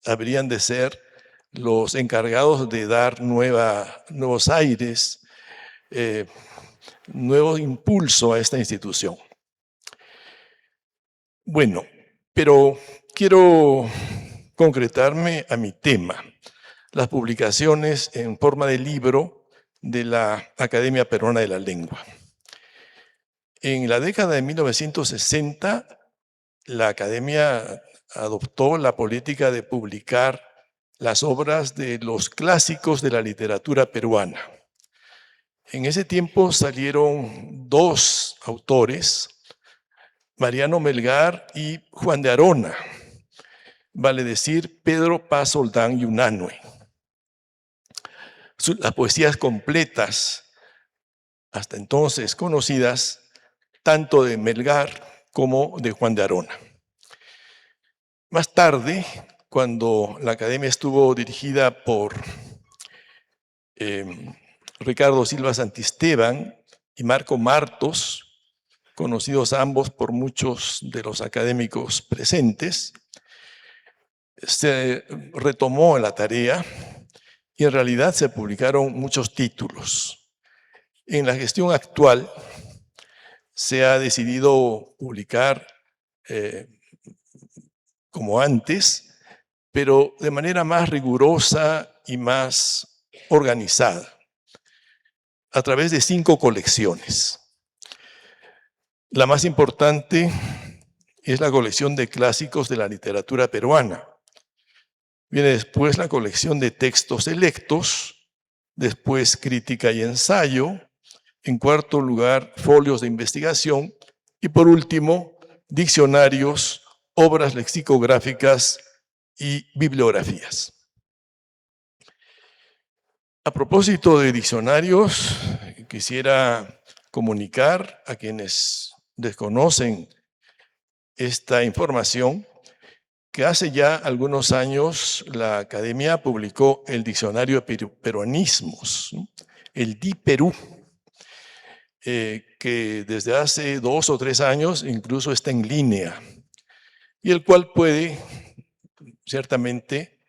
habrían de ser los encargados de dar nuevos aires, nuevo impulso a esta institución. Bueno, pero quiero concretarme a mi tema, las publicaciones en forma de libro de la Academia Peruana de la Lengua. En la década de 1960, la Academia adoptó la política de publicar las obras de los clásicos de la literatura peruana. En ese tiempo salieron 2 autores, Mariano Melgar y Juan de Arona, vale decir Pedro Paz Oldán y Unanue. Las poesías completas, hasta entonces conocidas, tanto de Melgar como de Juan de Arona. Más tarde, cuando la academia estuvo dirigida por Ricardo Silva Santisteban y Marco Martos, conocidos ambos por muchos de los académicos presentes, se retomó la tarea y en realidad se publicaron muchos títulos. En la gestión actual se ha decidido publicar como antes, pero de manera más rigurosa y más organizada, a través de 5 colecciones. La más importante es la colección de clásicos de la literatura peruana. Viene después la colección de textos selectos, después crítica y ensayo, en cuarto lugar folios de investigación y por último diccionarios, obras lexicográficas y bibliografías. A propósito de diccionarios, quisiera comunicar a quienes desconocen esta información que hace ya algunos años la Academia publicó el Diccionario de Peruanismos, el DIPerú, que desde hace 2 o 3 años incluso está en línea, y el cual puede ciertamente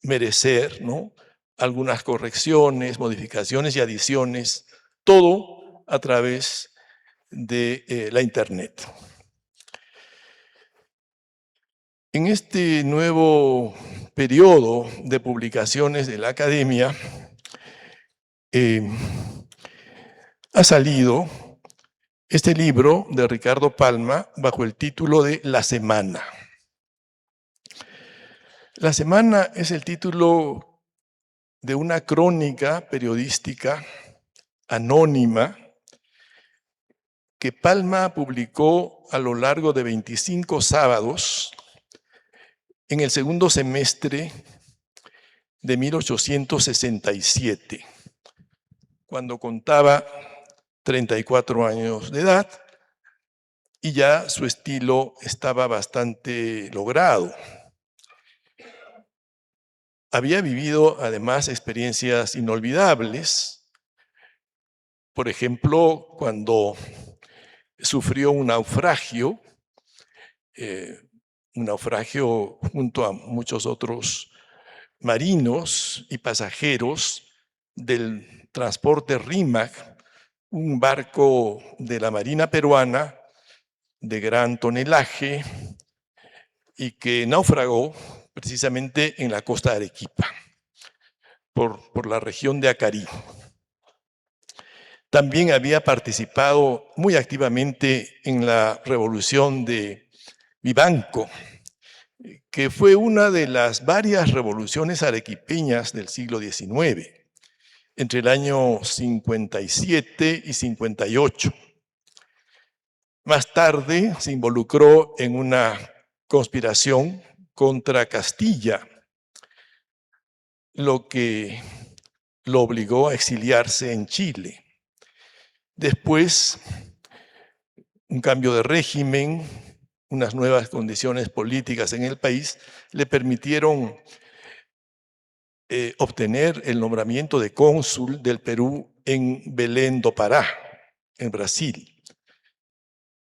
merecer, ¿no?, algunas correcciones, modificaciones y adiciones, todo a través de la Internet. En este nuevo periodo de publicaciones de la Academia, ha salido este libro de Ricardo Palma bajo el título de La Semana. La Semana es el título de una crónica periodística anónima que Palma publicó a lo largo de 25 sábados en el segundo semestre de 1867, cuando contaba 34 años de edad y ya su estilo estaba bastante logrado. Había vivido además experiencias inolvidables, por ejemplo, cuando sufrió un naufragio junto a muchos otros marinos y pasajeros del transporte Rímac, un barco de la Marina peruana de gran tonelaje y que naufragó precisamente en la costa de Arequipa, por la región de Acarí. También había participado muy activamente en la revolución de Vivanco, que fue una de las varias revoluciones arequipeñas del siglo XIX, entre el año 57 y 58. Más tarde se involucró en una conspiración contra Castilla, lo que lo obligó a exiliarse en Chile. Después, un cambio de régimen, unas nuevas condiciones políticas en el país, le permitieron obtener el nombramiento de cónsul del Perú en Belém do Pará, en Brasil.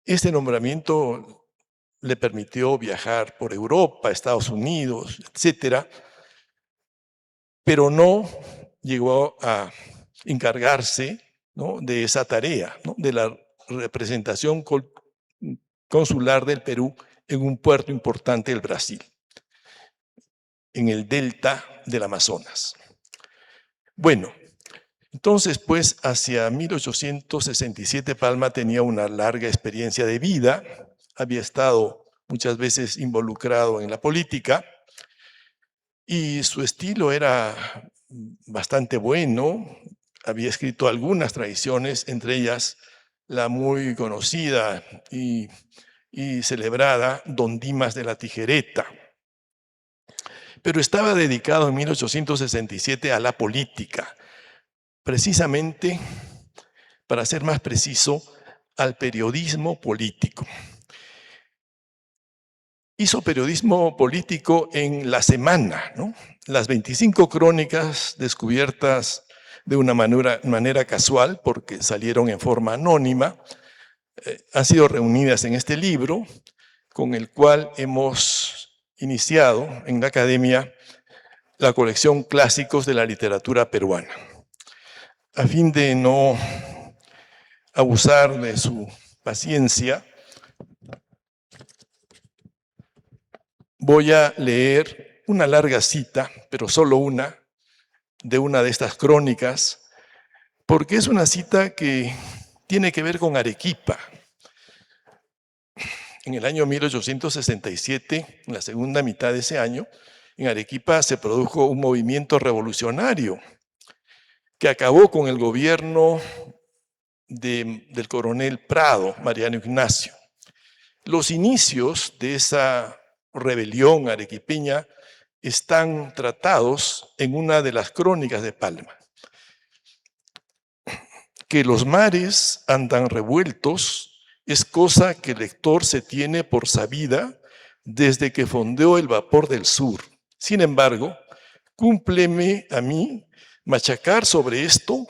Este nombramiento le permitió viajar por Europa, Estados Unidos, etcétera, pero no llegó a encargarse, ¿no?, de esa tarea, ¿no?, de la representación consular del Perú en un puerto importante del Brasil, en el delta del Amazonas. Bueno, entonces, pues, hacia 1867 Palma tenía una larga experiencia de vida, había estado muchas veces involucrado en la política y su estilo era bastante bueno. Había escrito algunas tradiciones, entre ellas la muy conocida y celebrada Don Dimas de la Tijereta. Pero estaba dedicado en 1867 a la política, precisamente, para ser más preciso, al periodismo político. Hizo periodismo político en La Semana, ¿no? Las 25 crónicas descubiertas de una manera casual, porque salieron en forma anónima, han sido reunidas en este libro, con el cual hemos iniciado en la Academia la colección Clásicos de la Literatura Peruana. A fin de no abusar de su paciencia, voy a leer una larga cita, pero solo una, de una de estas crónicas, porque es una cita que tiene que ver con Arequipa. En el año 1867, en la segunda mitad de ese año, en Arequipa se produjo un movimiento revolucionario que acabó con el gobierno del coronel Prado, Mariano Ignacio. Los inicios de esa rebelión arequipeña están tratados en una de las crónicas de Palma. Que los mares andan revueltos es cosa que el lector se tiene por sabida desde que fondeó el vapor del sur. Sin embargo, cúmpleme a mí machacar sobre esto,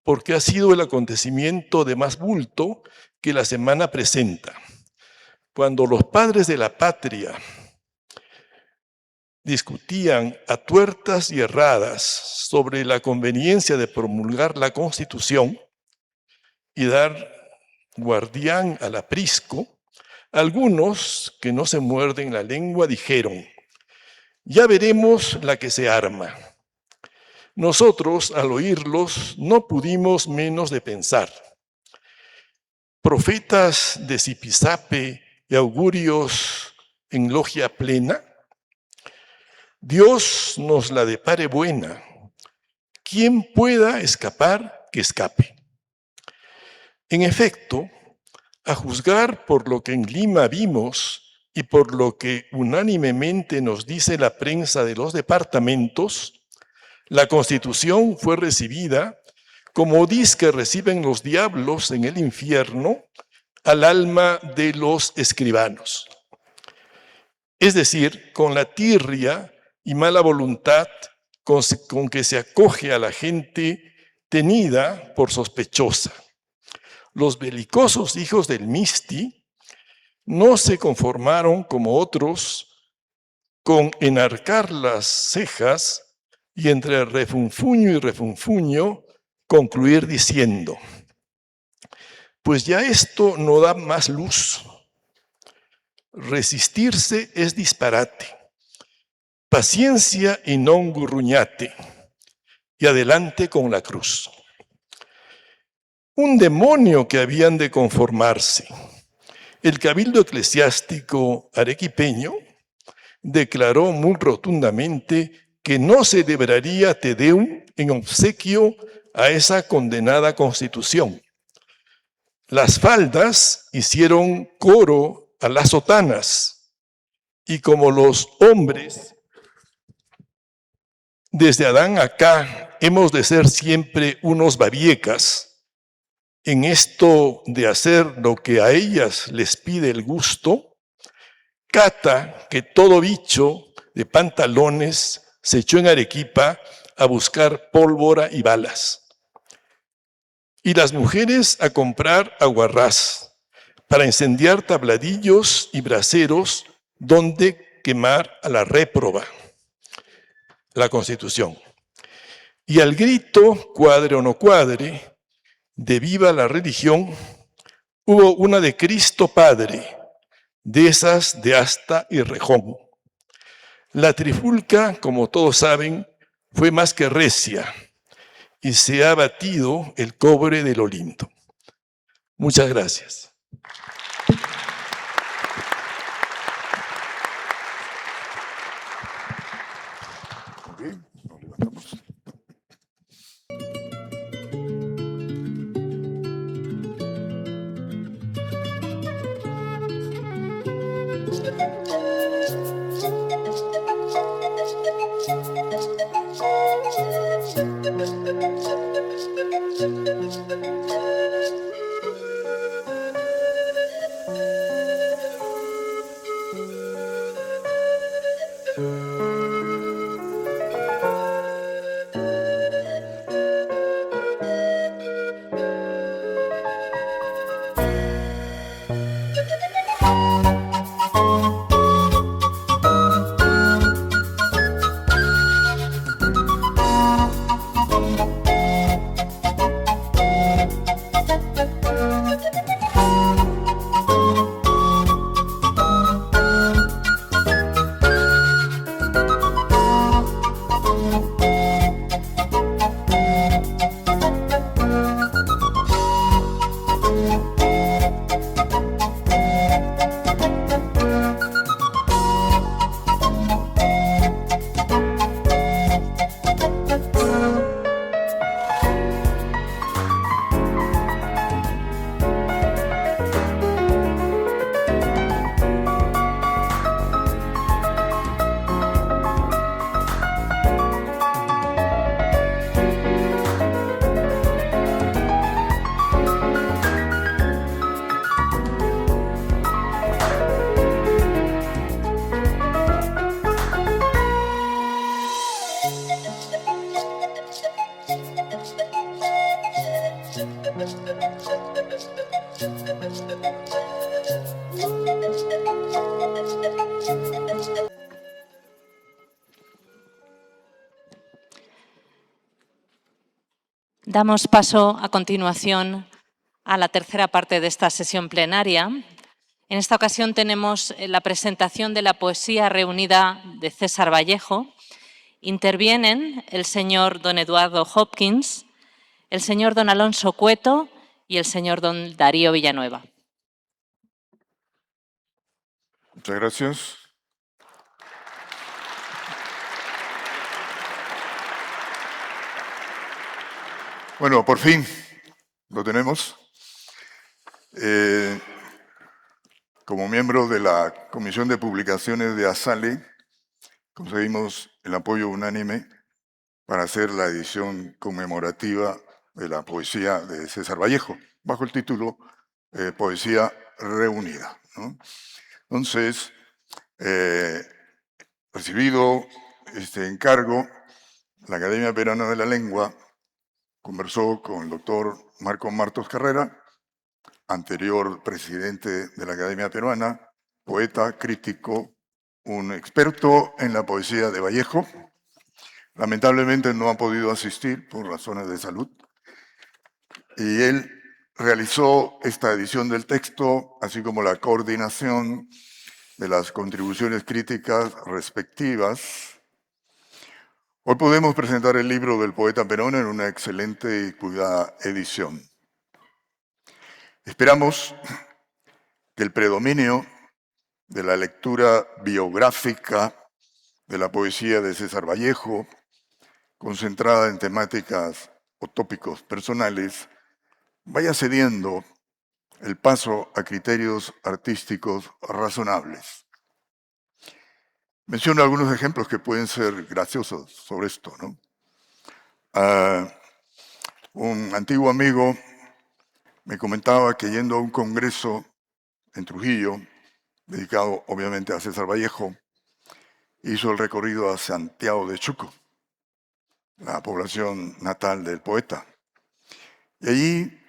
porque ha sido el acontecimiento de más bulto que la semana presenta. Cuando los padres de la patria discutían a tuertas y erradas sobre la conveniencia de promulgar la Constitución y dar guardián al aprisco, algunos que no se muerden la lengua dijeron: ya veremos la que se arma. Nosotros, al oírlos, no pudimos menos de pensar: profetas de zipizape y augurios en logia plena. Dios nos la depare buena. Quien pueda escapar, que escape. En efecto, a juzgar por lo que en Lima vimos y por lo que unánimemente nos dice la prensa de los departamentos, la Constitución fue recibida como dizque reciben los diablos en el infierno al alma de los escribanos. Es decir, con la tirria y mala voluntad con que se acoge a la gente tenida por sospechosa. Los belicosos hijos del Misti no se conformaron como otros con enarcar las cejas y entre refunfuño y refunfuño concluir diciendo: pues ya esto no da más luz. Resistirse es disparate. Paciencia y non gurruñate. Y adelante con la cruz. Un demonio que habían de conformarse. El cabildo eclesiástico arequipeño declaró muy rotundamente que no se celebraría Te Deum en obsequio a esa condenada Constitución. Las faldas hicieron coro a las sotanas, y como los hombres, desde Adán acá, hemos de ser siempre unos babiecas, en esto de hacer lo que a ellas les pide el gusto, cata que todo bicho de pantalones se echó en Arequipa a buscar pólvora y balas. Y las mujeres a comprar aguarrás para incendiar tabladillos y braseros donde quemar a la réproba, la Constitución. Y al grito, cuadre o no cuadre, de viva la religión, hubo una de Cristo Padre, de esas de asta y rejón. La trifulca, como todos saben, fue más que recia, y se ha batido el cobre de lo lindo. Muchas gracias. Bien, nos levantamos. Damos paso a continuación a la tercera parte de esta sesión plenaria. En esta ocasión tenemos la presentación de la poesía reunida de César Vallejo. Intervienen el señor don Eduardo Hopkins, el señor don Alonso Cueto y el señor don Darío Villanueva. Muchas gracias. Bueno, por fin lo tenemos. Como miembro de la Comisión de Publicaciones de ASALE, conseguimos el apoyo unánime para hacer la edición conmemorativa de la poesía de César Vallejo, bajo el título Poesía Reunida, ¿no? Entonces, recibido este encargo, la Academia Peruana de la Lengua conversó con el doctor Marco Martos Carrera, anterior presidente de la Academia Peruana, poeta, crítico, un experto en la poesía de Vallejo. Lamentablemente no ha podido asistir por razones de salud. Y él realizó esta edición del texto, así como la coordinación de las contribuciones críticas respectivas. Hoy podemos presentar el libro del poeta Perón en una excelente y cuidada edición. Esperamos que el predominio de la lectura biográfica de la poesía de César Vallejo, concentrada en temáticas o tópicos personales, vaya cediendo el paso a criterios artísticos razonables. Menciono algunos ejemplos que pueden ser graciosos sobre esto, ¿no? Un antiguo amigo me comentaba que yendo a un congreso en Trujillo, dedicado obviamente a César Vallejo, hizo el recorrido a Santiago de Chuco, la población natal del poeta. Y allí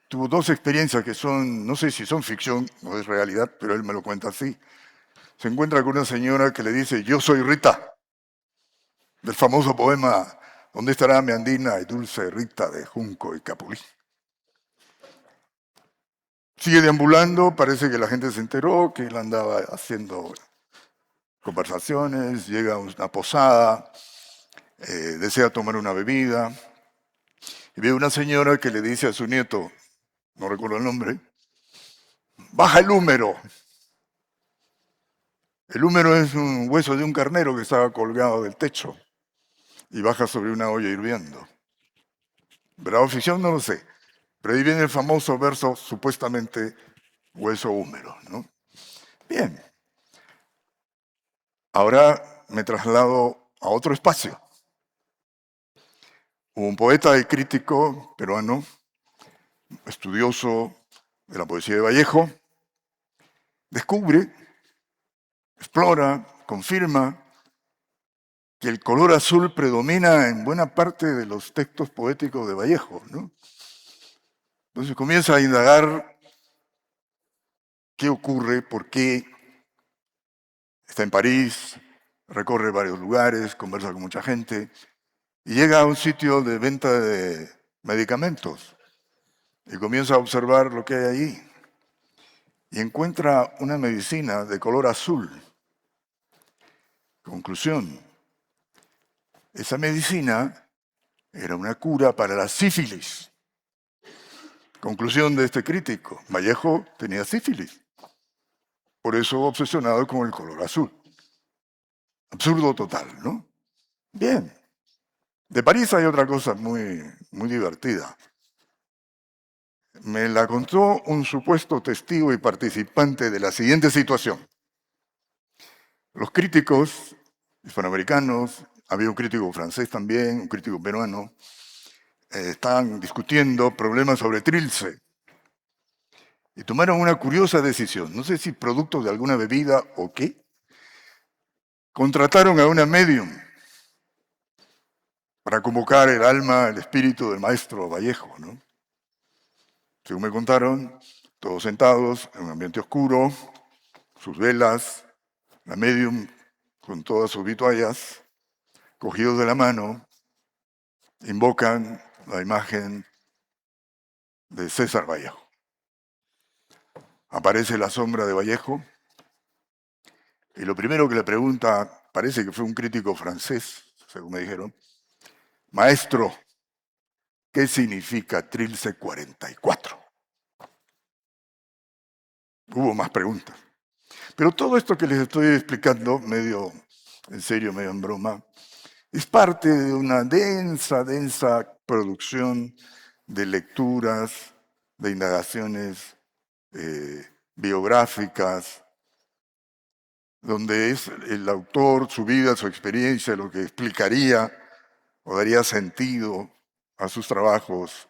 tuvo dos experiencias que son, no sé si son ficción o es realidad, pero él me lo cuenta así. Se encuentra con una señora que le dice, yo soy Rita, del famoso poema ¿Dónde estará mi andina y dulce Rita de Junco y Capulí? Sigue deambulando, parece que la gente se enteró que él andaba haciendo conversaciones, llega a una posada, desea tomar una bebida, y ve una señora que le dice a su nieto, no recuerdo el nombre, baja el húmero. El húmero es un hueso de un carnero que estaba colgado del techo y baja sobre una olla hirviendo. ¿Verdad o ficción? No lo sé. Pero ahí viene el famoso verso, supuestamente, hueso húmero, ¿no? Bien. Ahora me traslado a otro espacio. Un poeta y crítico peruano, estudioso de la poesía de Vallejo, descubre, explora, confirma que el color azul predomina en buena parte de los textos poéticos de Vallejo, ¿no? Entonces comienza a indagar qué ocurre, por qué. Está en París, recorre varios lugares, conversa con mucha gente y llega a un sitio de venta de medicamentos y comienza a observar lo que hay allí y encuentra una medicina de color azul. Conclusión, esa medicina era una cura para la sífilis. Conclusión de este crítico, Vallejo tenía sífilis, por eso obsesionado con el color azul. Absurdo total, ¿no? Bien. De París hay otra cosa muy divertida. Me la contó un supuesto testigo y participante de la siguiente situación. Los críticos hispanoamericanos, había un crítico francés también, un crítico peruano, estaban discutiendo problemas sobre Trilce y tomaron una curiosa decisión, no sé si producto de alguna bebida o qué. Contrataron a una medium para convocar el alma, el espíritu del maestro Vallejo, ¿no? Según me contaron, todos sentados en un ambiente oscuro, sus velas, la medium con todas sus vituallas, cogidos de la mano, invocan la imagen de César Vallejo. Aparece la sombra de Vallejo y lo primero que le pregunta, parece que fue un crítico francés, según me dijeron, maestro, ¿qué significa Trilce 44? Hubo más preguntas. Pero todo esto que les estoy explicando, medio en serio, medio en broma, es parte de una densa producción de lecturas, de indagaciones biográficas, donde es el autor, su vida, su experiencia, lo que explicaría o daría sentido a sus trabajos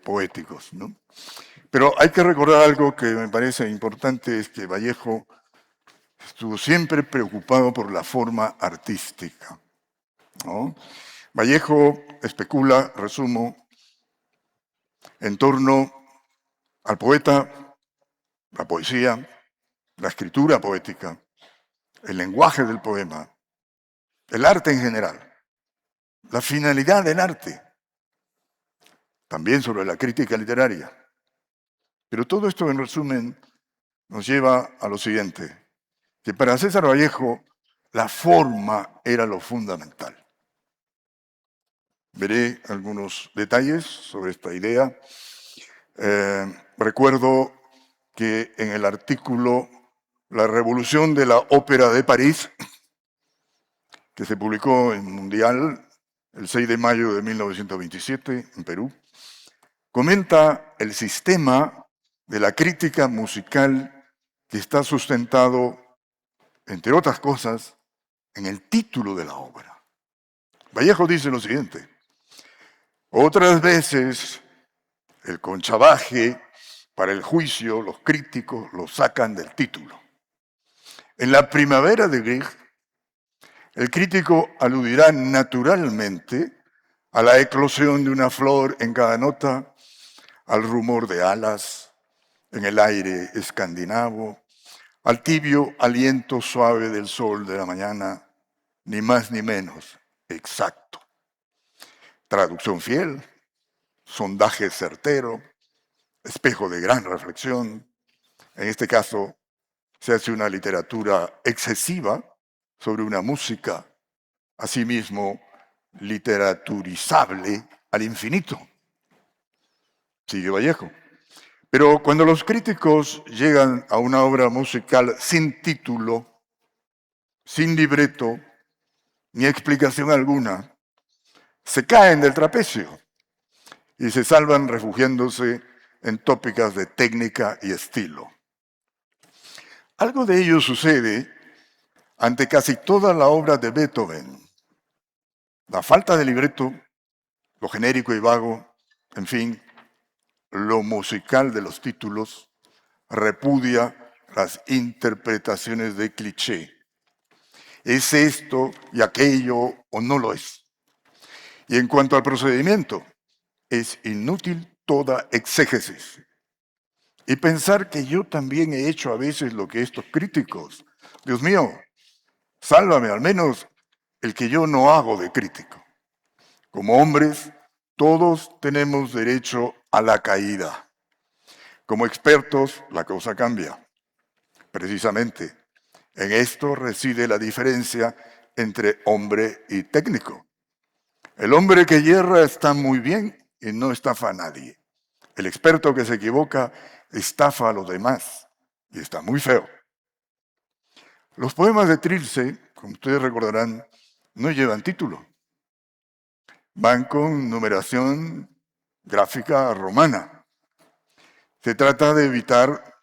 poéticos, ¿no? Pero hay que recordar algo que me parece importante, es que Vallejo estuvo siempre preocupado por la forma artística, ¿no? Vallejo especula, resumo, en torno al poeta, la poesía, la escritura poética, el lenguaje del poema, el arte en general, la finalidad del arte, también sobre la crítica literaria. Pero todo esto, en resumen, nos lleva a lo siguiente, que para César Vallejo la forma era lo fundamental. Veré algunos detalles sobre esta idea. Recuerdo que en el artículo La revolución de la ópera de París, que se publicó en Mundial el 6 de mayo de 1927 en Perú, comenta el sistema de la crítica musical que está sustentado, entre otras cosas, en el título de la obra. Vallejo dice lo siguiente: otras veces el conchabaje para el juicio, los críticos lo sacan del título. En la primavera de Grieg, el crítico aludirá naturalmente a la eclosión de una flor en cada nota, al rumor de alas en el aire escandinavo, al tibio aliento suave del sol de la mañana, ni más ni menos, exacto. Traducción fiel, sondaje certero, espejo de gran reflexión. En este caso, se hace una literatura excesiva sobre una música, asimismo literaturizable al infinito. Sigue Vallejo. Pero cuando los críticos llegan a una obra musical sin título, sin libreto, ni explicación alguna, se caen del trapecio y se salvan refugiándose en tópicas de técnica y estilo. Algo de ello sucede ante casi toda la obra de Beethoven. La falta de libreto, lo genérico y vago, en fin, lo musical de los títulos, repudia las interpretaciones de cliché. ¿Es esto y aquello o no lo es? Y en cuanto al procedimiento, es inútil toda exégesis. Y pensar que yo también he hecho a veces lo que estos críticos. Dios mío, sálvame al menos el que yo no hago de crítico. Como hombres, todos tenemos derecho a la caída. Como expertos, la cosa cambia. Precisamente, en esto reside la diferencia entre hombre y técnico. El hombre que yerra está muy bien y no estafa a nadie. El experto que se equivoca estafa a los demás y está muy feo. Los poemas de Trilce, como ustedes recordarán, no llevan título. Van con numeración gráfica romana. Se trata de evitar,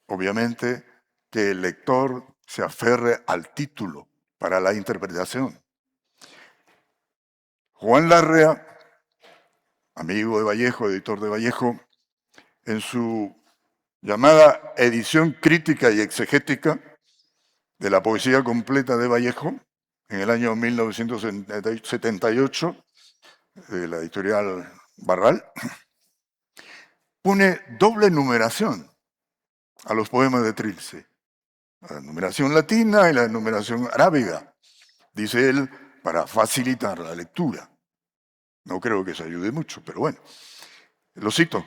obviamente, que el lector se aferre al título para la interpretación. Juan Larrea, amigo de Vallejo, editor de Vallejo, en su llamada edición crítica y exegética de la poesía completa de Vallejo, en el año 1978, de la editorial Barral, pone doble numeración a los poemas de Trilce, la numeración latina y la numeración arábiga, dice él, para facilitar la lectura. No creo que se ayude mucho, pero bueno, lo cito.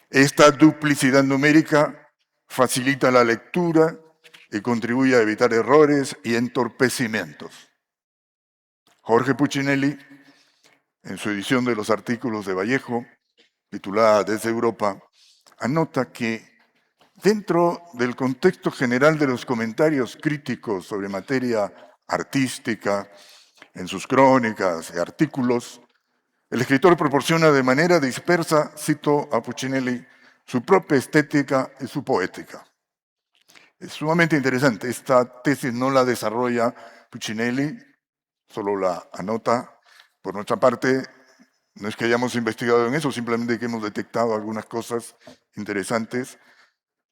Esta duplicidad numérica facilita la lectura y contribuye a evitar errores y entorpecimientos. Jorge Puccinelli, en su edición de los artículos de Vallejo, titulada Desde Europa, anota que dentro del contexto general de los comentarios críticos sobre materia artística, en sus crónicas y artículos, el escritor proporciona de manera dispersa, cito a Puccinelli, su propia estética y su poética. Es sumamente interesante. Esta tesis no la desarrolla Puccinelli, solo la anota. Por nuestra parte, no es que hayamos investigado en eso, simplemente que hemos detectado algunas cosas interesantes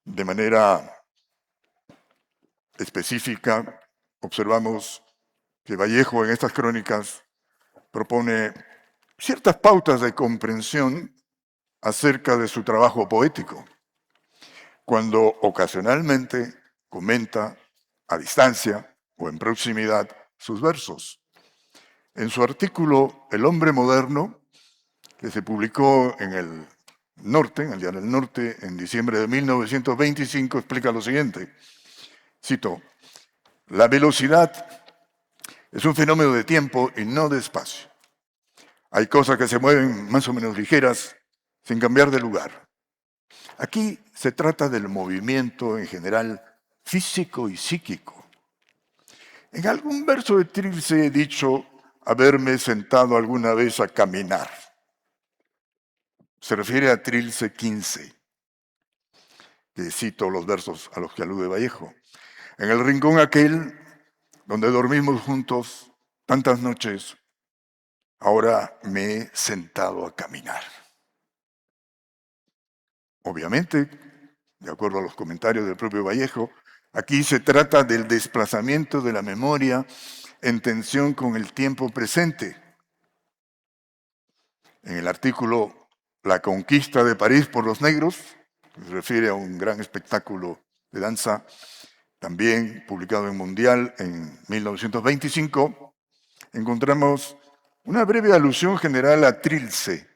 de manera específica. Observamos que Vallejo en estas crónicas propone ciertas pautas de comprensión acerca de su trabajo poético, cuando ocasionalmente comenta a distancia o en proximidad sus versos. En su artículo El hombre moderno, que se publicó en el Norte, en el Diario del Norte, en diciembre de 1925, explica lo siguiente, cito, la velocidad es un fenómeno de tiempo y no de espacio. Hay cosas que se mueven más o menos ligeras sin cambiar de lugar. Aquí se trata del movimiento en general físico y psíquico. En algún verso de Trilce he dicho haberme sentado alguna vez a caminar. Se refiere a Trilce 15, que cito los versos a los que alude Vallejo. En el rincón aquel donde dormimos juntos tantas noches, ahora me he sentado a caminar. Obviamente, de acuerdo a los comentarios del propio Vallejo, aquí se trata del desplazamiento de la memoria en tensión con el tiempo presente. En el artículo La conquista de París por los negros, que se refiere a un gran espectáculo de danza, también publicado en Mundial en 1925, encontramos una breve alusión general a Trilce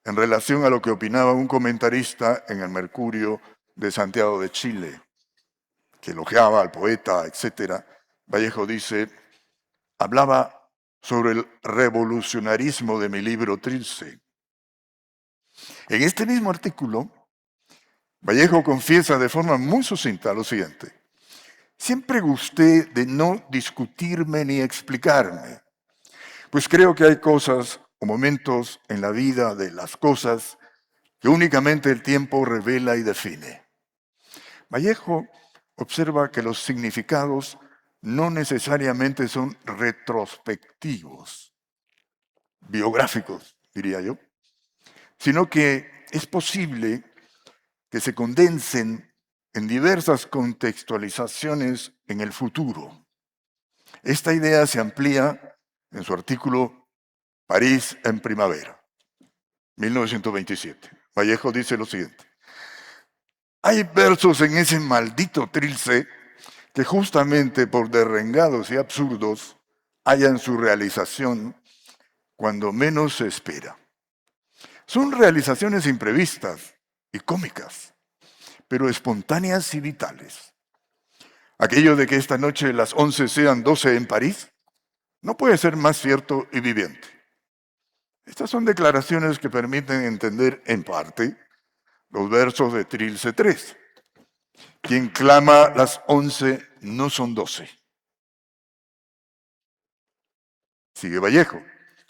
en relación a lo que opinaba un comentarista en el Mercurio de Santiago de Chile, que elogiaba al poeta, etc. Vallejo dice, hablaba sobre el revolucionarismo de mi libro Trilce. En este mismo artículo, Vallejo confiesa de forma muy sucinta lo siguiente. Siempre gusté de no discutirme ni explicarme, pues creo que hay cosas o momentos en la vida de las cosas que únicamente el tiempo revela y define. Vallejo observa que los significados no necesariamente son retrospectivos, biográficos, diría yo, sino que es posible que se condensen en diversas contextualizaciones en el futuro. Esta idea se amplía en su artículo París en primavera, 1927. Vallejo dice lo siguiente. Hay versos en ese maldito Trilce que justamente por derrengados y absurdos hallan su realización cuando menos se espera. Son realizaciones imprevistas y cómicas, pero espontáneas y vitales. Aquello de que esta noche las 11 sean 12 en París no puede ser más cierto y viviente. Estas son declaraciones que permiten entender en parte los versos de Trilce 3. Quien clama las 11 no son 12. Sigue Vallejo.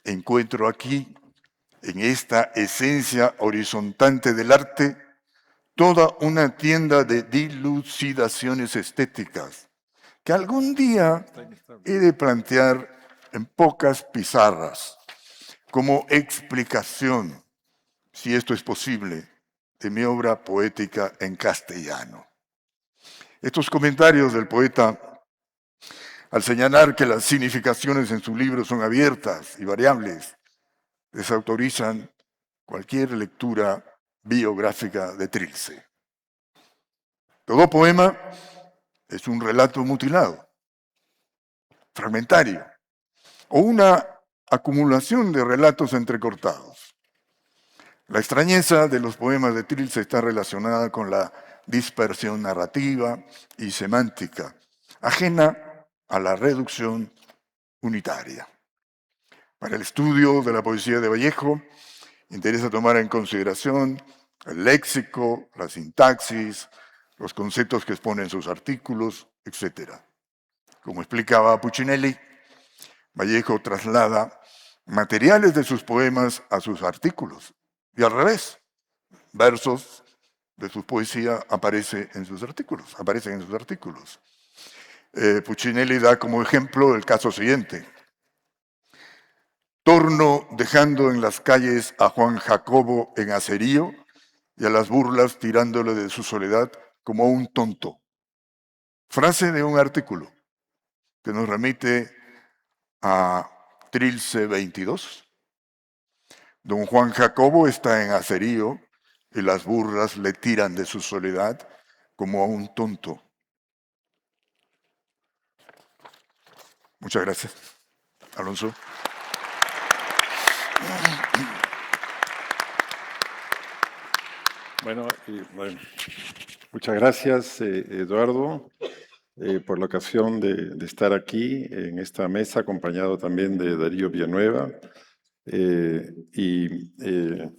Encuentro aquí, en esta esencia horizontante del arte, toda una tienda de dilucidaciones estéticas que algún día he de plantear en pocas pizarras como explicación, si esto es posible, de mi obra poética en castellano. Estos comentarios del poeta, al señalar que las significaciones en su libro son abiertas y variables, desautorizan cualquier lectura biográfica de Trilce. Todo poema es un relato mutilado, fragmentario, o una acumulación de relatos entrecortados. La extrañeza de los poemas de Trilce está relacionada con la dispersión narrativa y semántica, ajena a la reducción unitaria. Para el estudio de la poesía de Vallejo, interesa tomar en consideración el léxico, la sintaxis, los conceptos que expone en sus artículos, etc. Como explicaba Puccinelli, Vallejo traslada materiales de sus poemas a sus artículos y al revés, versos de su poesía aparecen en sus artículos. Puccinelli da como ejemplo el caso siguiente. Torno dejando en las calles a Juan Jacobo en acerío y a las burlas tirándole de su soledad como un tonto. Frase de un artículo que nos remite a Trilce 22. Don Juan Jacobo está en acerío y las burlas le tiran de su soledad como a un tonto. Muchas gracias. Alonso. Bueno, muchas gracias, Eduardo, por la ocasión de estar aquí en esta mesa, acompañado también de Darío Villanueva, y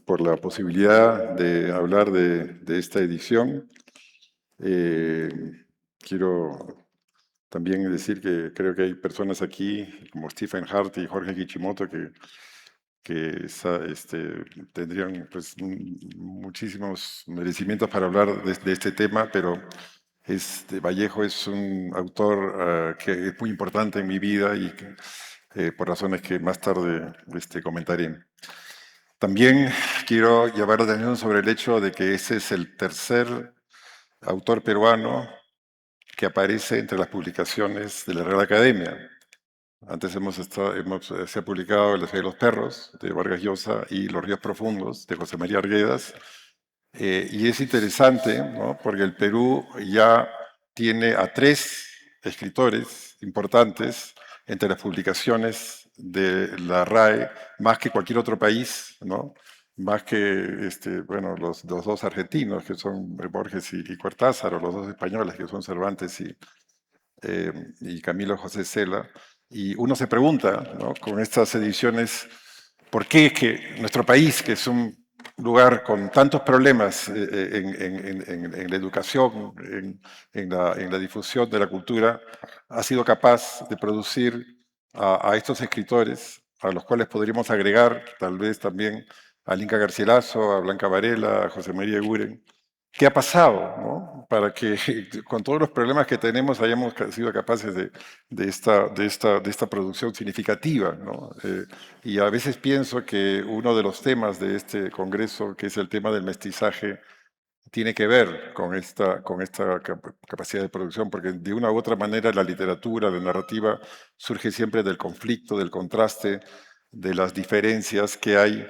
por la posibilidad de hablar de esta edición. Quiero también decir que creo que hay personas aquí, como Stephen Hart y Jorge Kishimoto, que tendrían pues, muchísimos merecimientos para hablar de este tema, pero Vallejo es un autor que es muy importante en mi vida y que, por razones que más tarde comentaré. También quiero llevar la atención sobre el hecho de que ese es el tercer autor peruano que aparece entre las publicaciones de la Real Academia. Antes se ha publicado La ciudad de los perros, de Vargas Llosa, y Los ríos profundos, de José María Arguedas. Y es interesante, ¿no? Porque el Perú ya tiene a 3 escritores importantes entre las publicaciones de la RAE, más que cualquier otro país, ¿no? Más que bueno, los 2 argentinos, que son Borges y Cortázar, o los 2 españoles, que son Cervantes y Camilo José Cela. Y uno se pregunta, ¿no? Con estas ediciones, ¿por qué es que nuestro país, que es un lugar con tantos problemas en la educación, en la difusión de la cultura, ha sido capaz de producir a estos escritores, a los cuales podríamos agregar tal vez también a Inca Garcilaso, a Blanca Varela, a José María Eguren? ¿Qué ha pasado, ¿no? Para que con todos los problemas que tenemos hayamos sido capaces de esta producción significativa, ¿no? Y a veces pienso que uno de los temas de este congreso, que es el tema del mestizaje, tiene que ver con esta capacidad de producción, porque de una u otra manera la literatura, la narrativa, surge siempre del conflicto, del contraste, de las diferencias que hay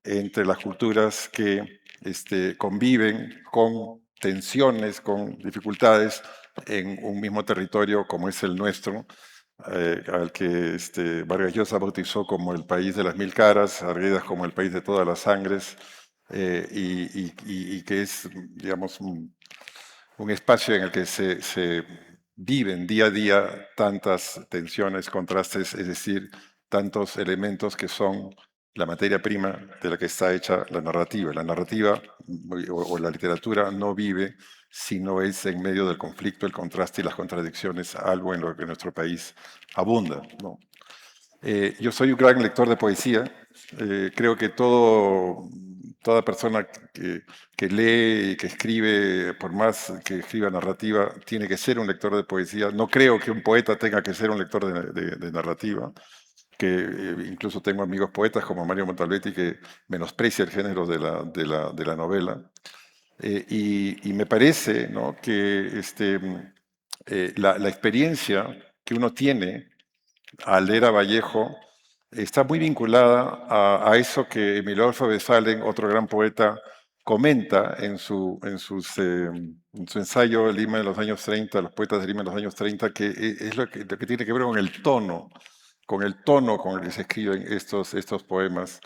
entre las culturas que conviven con tensiones, con dificultades en un mismo territorio como es el nuestro, al que Vargas Llosa bautizó como el país de las 1000 caras, Arguedas como el país de todas las sangres, y que es, digamos, un espacio en el que se viven día a día tantas tensiones, contrastes, es decir, tantos elementos que son la materia prima de la que está hecha la narrativa. La narrativa o la literatura no vive si no es en medio del conflicto, el contraste y las contradicciones, algo en lo que nuestro país abunda, ¿no? Yo soy un gran lector de poesía. Creo que toda persona que lee y que escribe, por más que escriba narrativa, tiene que ser un lector de poesía. No creo que un poeta tenga que ser un lector de narrativa, que incluso tengo amigos poetas como Mario Montalbetti que menosprecia el género de la novela. Y me parece, ¿no? Que la experiencia que uno tiene al leer a Vallejo está muy vinculada a eso que Emilio Adolfo Westphalen, otro gran poeta, comenta en su ensayo Lima de los años 30, los poetas de Lima de los años 30, que es lo que tiene que ver con el tono con el tono con el que se escriben estos poemas,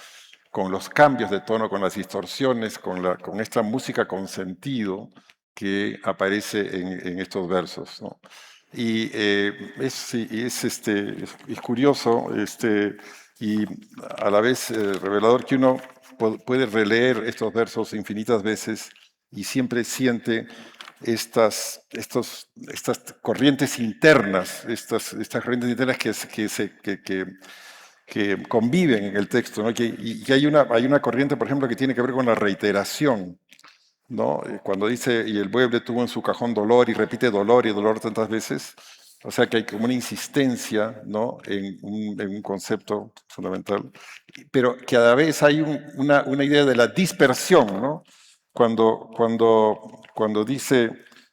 con los cambios de tono, con las distorsiones, con esta música con sentido que aparece en estos versos, ¿no? Y es curioso y a la vez revelador que uno puede releer estos versos infinitas veces y siempre siente estas corrientes internas, estas corrientes internas que conviven en el texto, ¿no? Y hay una corriente, por ejemplo, que tiene que ver con la reiteración, ¿no? Cuando dice, y el mueble tuvo en su cajón dolor, y repite dolor y dolor tantas veces, o sea que hay como una insistencia, ¿no? en un concepto fundamental, pero que a la vez hay una idea de la dispersión, ¿no? Cuando dice,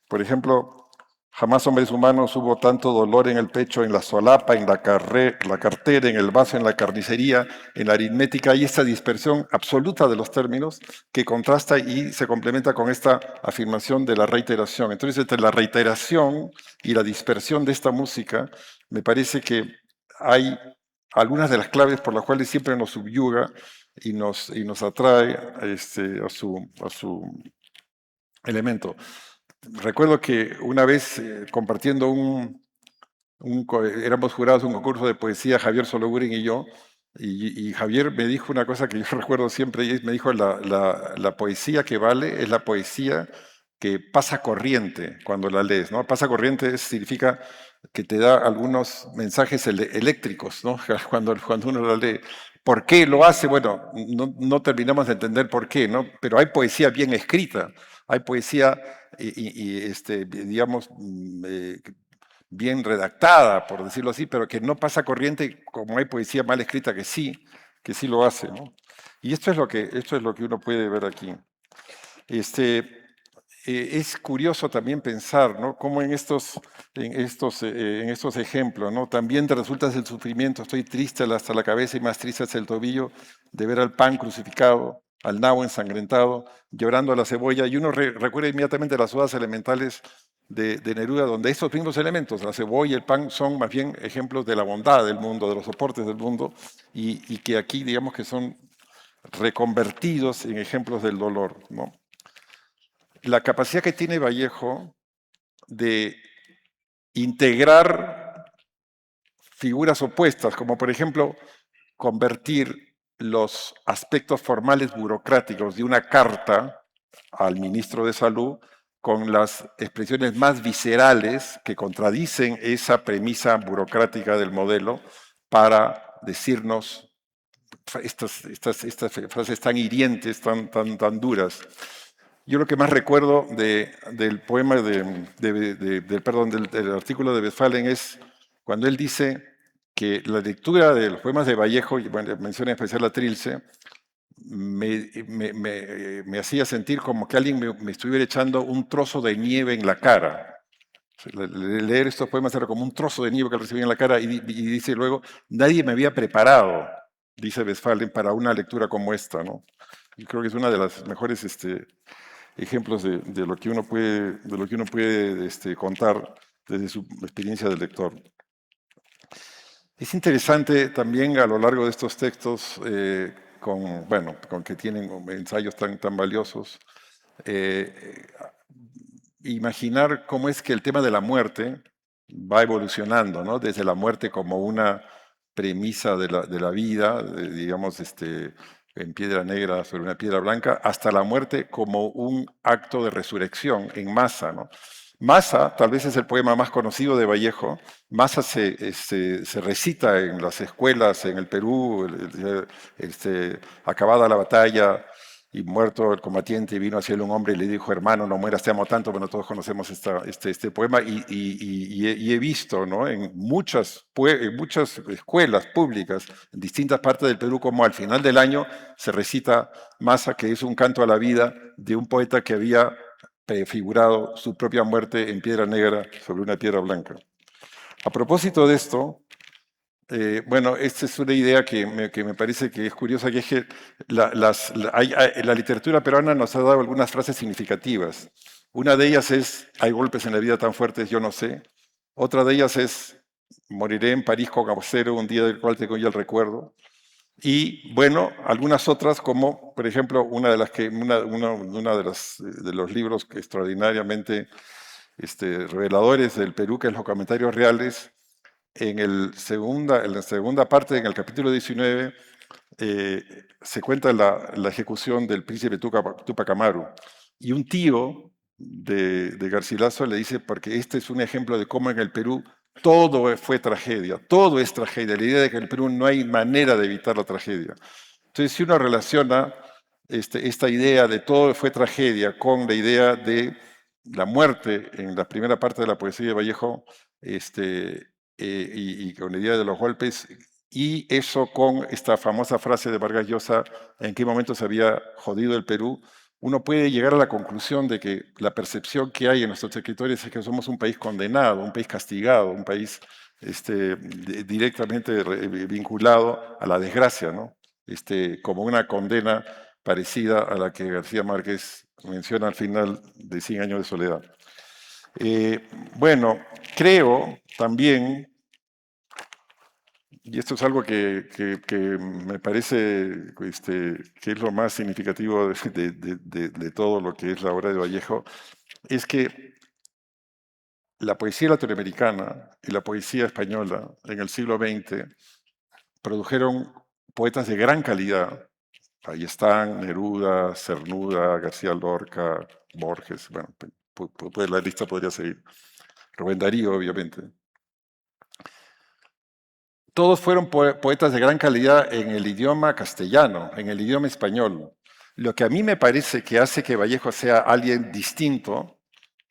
por ejemplo, jamás hombres humanos hubo tanto dolor en el pecho, en la solapa, en la cartera, en el vaso, en la carnicería, en la aritmética. Hay esta dispersión absoluta de los términos que contrasta y se complementa con esta afirmación de la reiteración. Entonces, entre la reiteración y la dispersión de esta música, me parece que hay algunas de las claves por las cuales siempre nos subyuga y nos atrae a su elemento. Recuerdo que una vez compartiendo éramos jurados de un concurso de poesía, Javier Sologuren y yo, y Javier me dijo una cosa que yo recuerdo siempre, y me dijo, la poesía que vale es la poesía que pasa corriente cuando la lees, ¿no? Pasa corriente significa que te da algunos mensajes eléctricos, ¿no? Cuando uno la lee. ¿Por qué lo hace? Bueno, no terminamos de entender por qué, ¿no? Pero hay poesía bien escrita, hay poesía, digamos, bien redactada, por decirlo así, pero que no pasa corriente, como hay poesía mal escrita que sí lo hace, ¿no? Y esto es lo que uno puede ver aquí. Es curioso también pensar, ¿no? Cómo en estos ejemplos, ¿no? También te resultas el sufrimiento, estoy triste hasta la cabeza y más triste hasta el tobillo de ver al pan crucificado, al nabo ensangrentado, llorando a la cebolla, y uno recuerda inmediatamente las odas elementales de Neruda, donde estos mismos elementos, la cebolla y el pan, son más bien ejemplos de la bondad del mundo, de los soportes del mundo, y que aquí, digamos, que son reconvertidos en ejemplos del dolor, ¿no? La capacidad que tiene Vallejo de integrar figuras opuestas, como por ejemplo convertir los aspectos formales burocráticos de una carta al ministro de Salud con las expresiones más viscerales que contradicen esa premisa burocrática del modelo para decirnos estas frases tan hirientes, tan duras. Yo lo que más recuerdo del poema, del artículo de Westphalen es cuando él dice que la lectura de los poemas de Vallejo, y bueno, menciona en especial a Trilce, me hacía sentir como que alguien me estuviera echando un trozo de nieve en la cara. Leer estos poemas era como un trozo de nieve que recibía en la cara y dice luego, nadie me había preparado, dice Westphalen, para una lectura como esta, ¿no? Y creo que es una de las mejores ejemplos de lo que uno puede contar desde su experiencia de lector. Es interesante también a lo largo de estos textos, con que tienen ensayos tan valiosos, imaginar cómo es que el tema de la muerte va evolucionando, ¿no? Desde la muerte como una premisa de la vida, digamos, en piedra negra sobre una piedra blanca, hasta la muerte como un acto de resurrección en Masa, ¿no? Masa, tal vez es el poema más conocido de Vallejo. Masa se recita en las escuelas en el Perú, acabada la batalla y muerto el combatiente, vino hacia él un hombre y le dijo, hermano, no mueras, te amo tanto. Bueno, todos conocemos este poema y he visto, ¿no? en muchas escuelas públicas en distintas partes del Perú como al final del año se recita Masa, que es un canto a la vida de un poeta que había prefigurado su propia muerte en piedra negra sobre una piedra blanca. A propósito de esto, bueno, esta es una idea que me parece que es curiosa, que es que la literatura peruana nos ha dado algunas frases significativas. Una de ellas es, hay golpes en la vida tan fuertes, yo no sé. Otra de ellas es, Moriré en París con Aguacero, un día del cual tengo ya el recuerdo. Y bueno, algunas otras como, por ejemplo, uno de los libros que extraordinariamente reveladores del Perú, que es Los Comentarios Reales, en la segunda parte, en el capítulo 19, se cuenta la ejecución del príncipe Tupac Amaru. Y un tío de Garcilaso le dice, porque este es un ejemplo de cómo en el Perú todo fue tragedia, todo es tragedia. La idea de que en el Perú no hay manera de evitar la tragedia. Entonces, si uno relaciona esta idea de todo fue tragedia con la idea de la muerte en la primera parte de la poesía de Vallejo, y con la idea de los golpes, y eso con esta famosa frase de Vargas Llosa, en qué momento se había jodido el Perú, uno puede llegar a la conclusión de que la percepción que hay en nuestros escritores es que somos un país condenado, un país castigado, un país directamente vinculado a la desgracia, ¿no? Como una condena parecida a la que García Márquez menciona al final de 100 años de soledad. Bueno, creo también, y esto es algo que me parece que es lo más significativo de todo lo que es la obra de Vallejo, es que la poesía latinoamericana y la poesía española en el siglo XX produjeron poetas de gran calidad. Ahí están Neruda, Cernuda, García Lorca, Borges, bueno, la lista podría seguir. Rubén Darío, obviamente. Todos fueron poetas de gran calidad en el idioma castellano, en el idioma español. Lo que a mí me parece que hace que Vallejo sea alguien distinto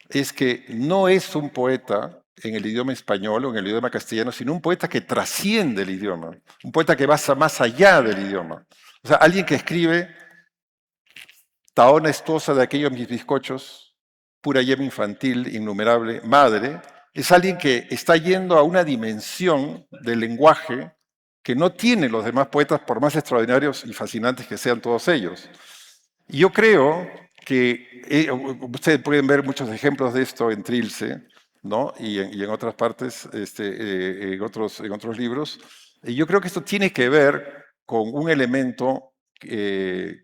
es que no es un poeta en el idioma español o en el idioma castellano, sino un poeta que trasciende el idioma, un poeta que va más allá del idioma. O sea, alguien que escribe taona estosa de aquellos mis bizcochos, pura yema infantil, innumerable, madre, es alguien que está yendo a una dimensión del lenguaje que no tienen los demás poetas, por más extraordinarios y fascinantes que sean todos ellos. Y yo creo que ustedes pueden ver muchos ejemplos de esto en Trilce, ¿no? y en otras partes, en otros libros. Y yo creo que esto tiene que ver con un elemento que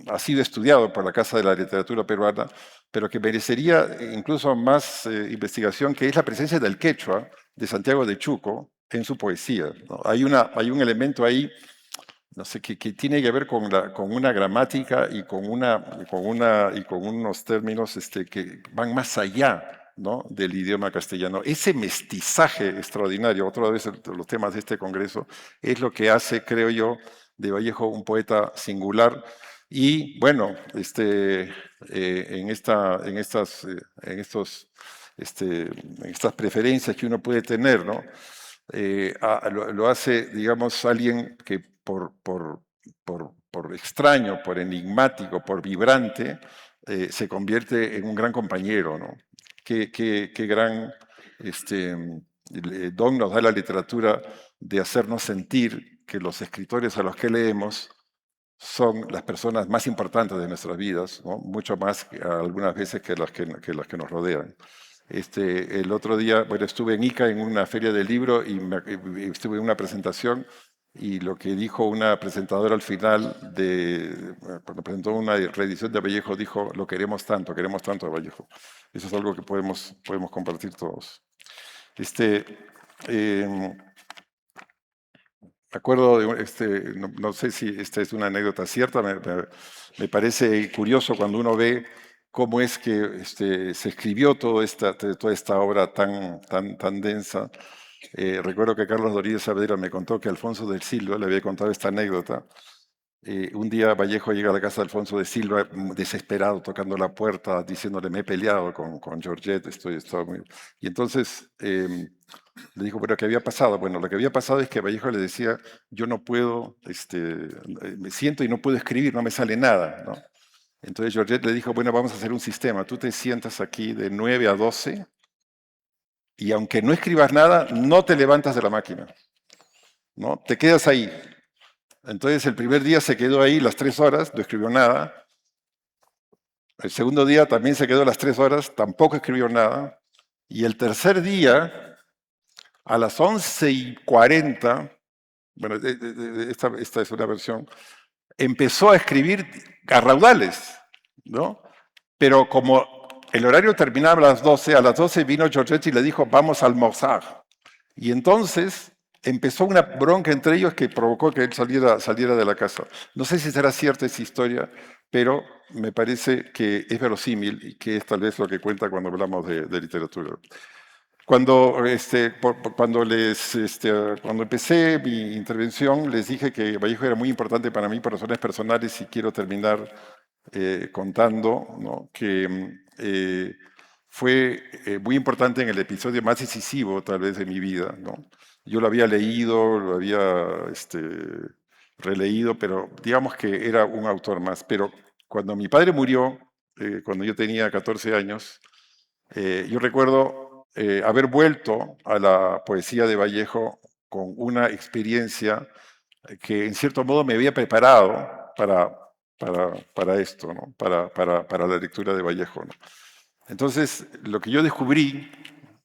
ha sido estudiado por la Casa de la Literatura Peruana, pero que merecería incluso más investigación, que es la presencia del quechua de Santiago de Chuco en su poesía, ¿no? Hay un elemento ahí, no sé, que tiene que ver con una gramática y con unos términos que van más allá, ¿no?, del idioma castellano. Ese mestizaje extraordinario, otra vez los temas de este congreso, es lo que hace, creo yo, de Vallejo un poeta singular. Y bueno, en estas preferencias que uno puede tener, ¿no?, lo hace, digamos, alguien que por extraño, por enigmático, por vibrante, se convierte en un gran compañero, ¿no? Qué gran don nos da la literatura de hacernos sentir que los escritores a los que leemos son las personas más importantes de nuestras vidas, ¿no?, mucho más algunas veces que las que nos rodean. El otro día, bueno, estuve en Ica en una feria del libro y estuve en una presentación, y lo que dijo una presentadora al final, cuando presentó una reedición de Vallejo, dijo: lo queremos tanto a Vallejo. Eso es algo que podemos compartir todos. Me acuerdo no sé si esta es una anécdota cierta, me parece curioso cuando uno ve cómo es que se escribió toda esta obra tan densa. Recuerdo que Carlos Dorídez Saavedra me contó que Alfonso de Silva le había contado esta anécdota. Un día Vallejo llega a la casa de Alfonso de Silva desesperado, tocando la puerta, diciéndole: me he peleado con Georgette, Y entonces le dijo: ¿pero qué había pasado? Bueno, lo que había pasado es que Vallejo le decía: yo no puedo, me siento y no puedo escribir, no me sale nada, ¿no? Entonces Georgette le dijo: bueno, vamos a hacer un sistema, tú te sientas aquí de 9 a 12 y aunque no escribas nada, no te levantas de la máquina, ¿no? Te quedas ahí. Entonces el primer día se quedó ahí las 3 horas, no escribió nada. El segundo día también se quedó las 3 horas, tampoco escribió nada. Y el tercer día A las 11:40, bueno, esta es una versión, empezó a escribir a raudales, ¿no? Pero como el horario terminaba a las 12 vino Giorgetti y le dijo, vamos a almorzar. Y entonces empezó una bronca entre ellos que provocó que él saliera de la casa. No sé si será cierta esa historia, pero me parece que es verosímil y que es tal vez lo que cuenta cuando hablamos de literatura. Cuando empecé mi intervención, les dije que Vallejo era muy importante para mí por razones personales y quiero terminar contando, ¿no?, que fue muy importante en el episodio más decisivo, tal vez, de mi vida, ¿no? Yo lo había leído, lo había releído, pero digamos que era un autor más. Pero cuando mi padre murió, cuando yo tenía 14 años, yo recuerdo haber vuelto a la poesía de Vallejo con una experiencia que en cierto modo me había preparado para esto, ¿no?, para la lectura de Vallejo, ¿no? Entonces, lo que yo descubrí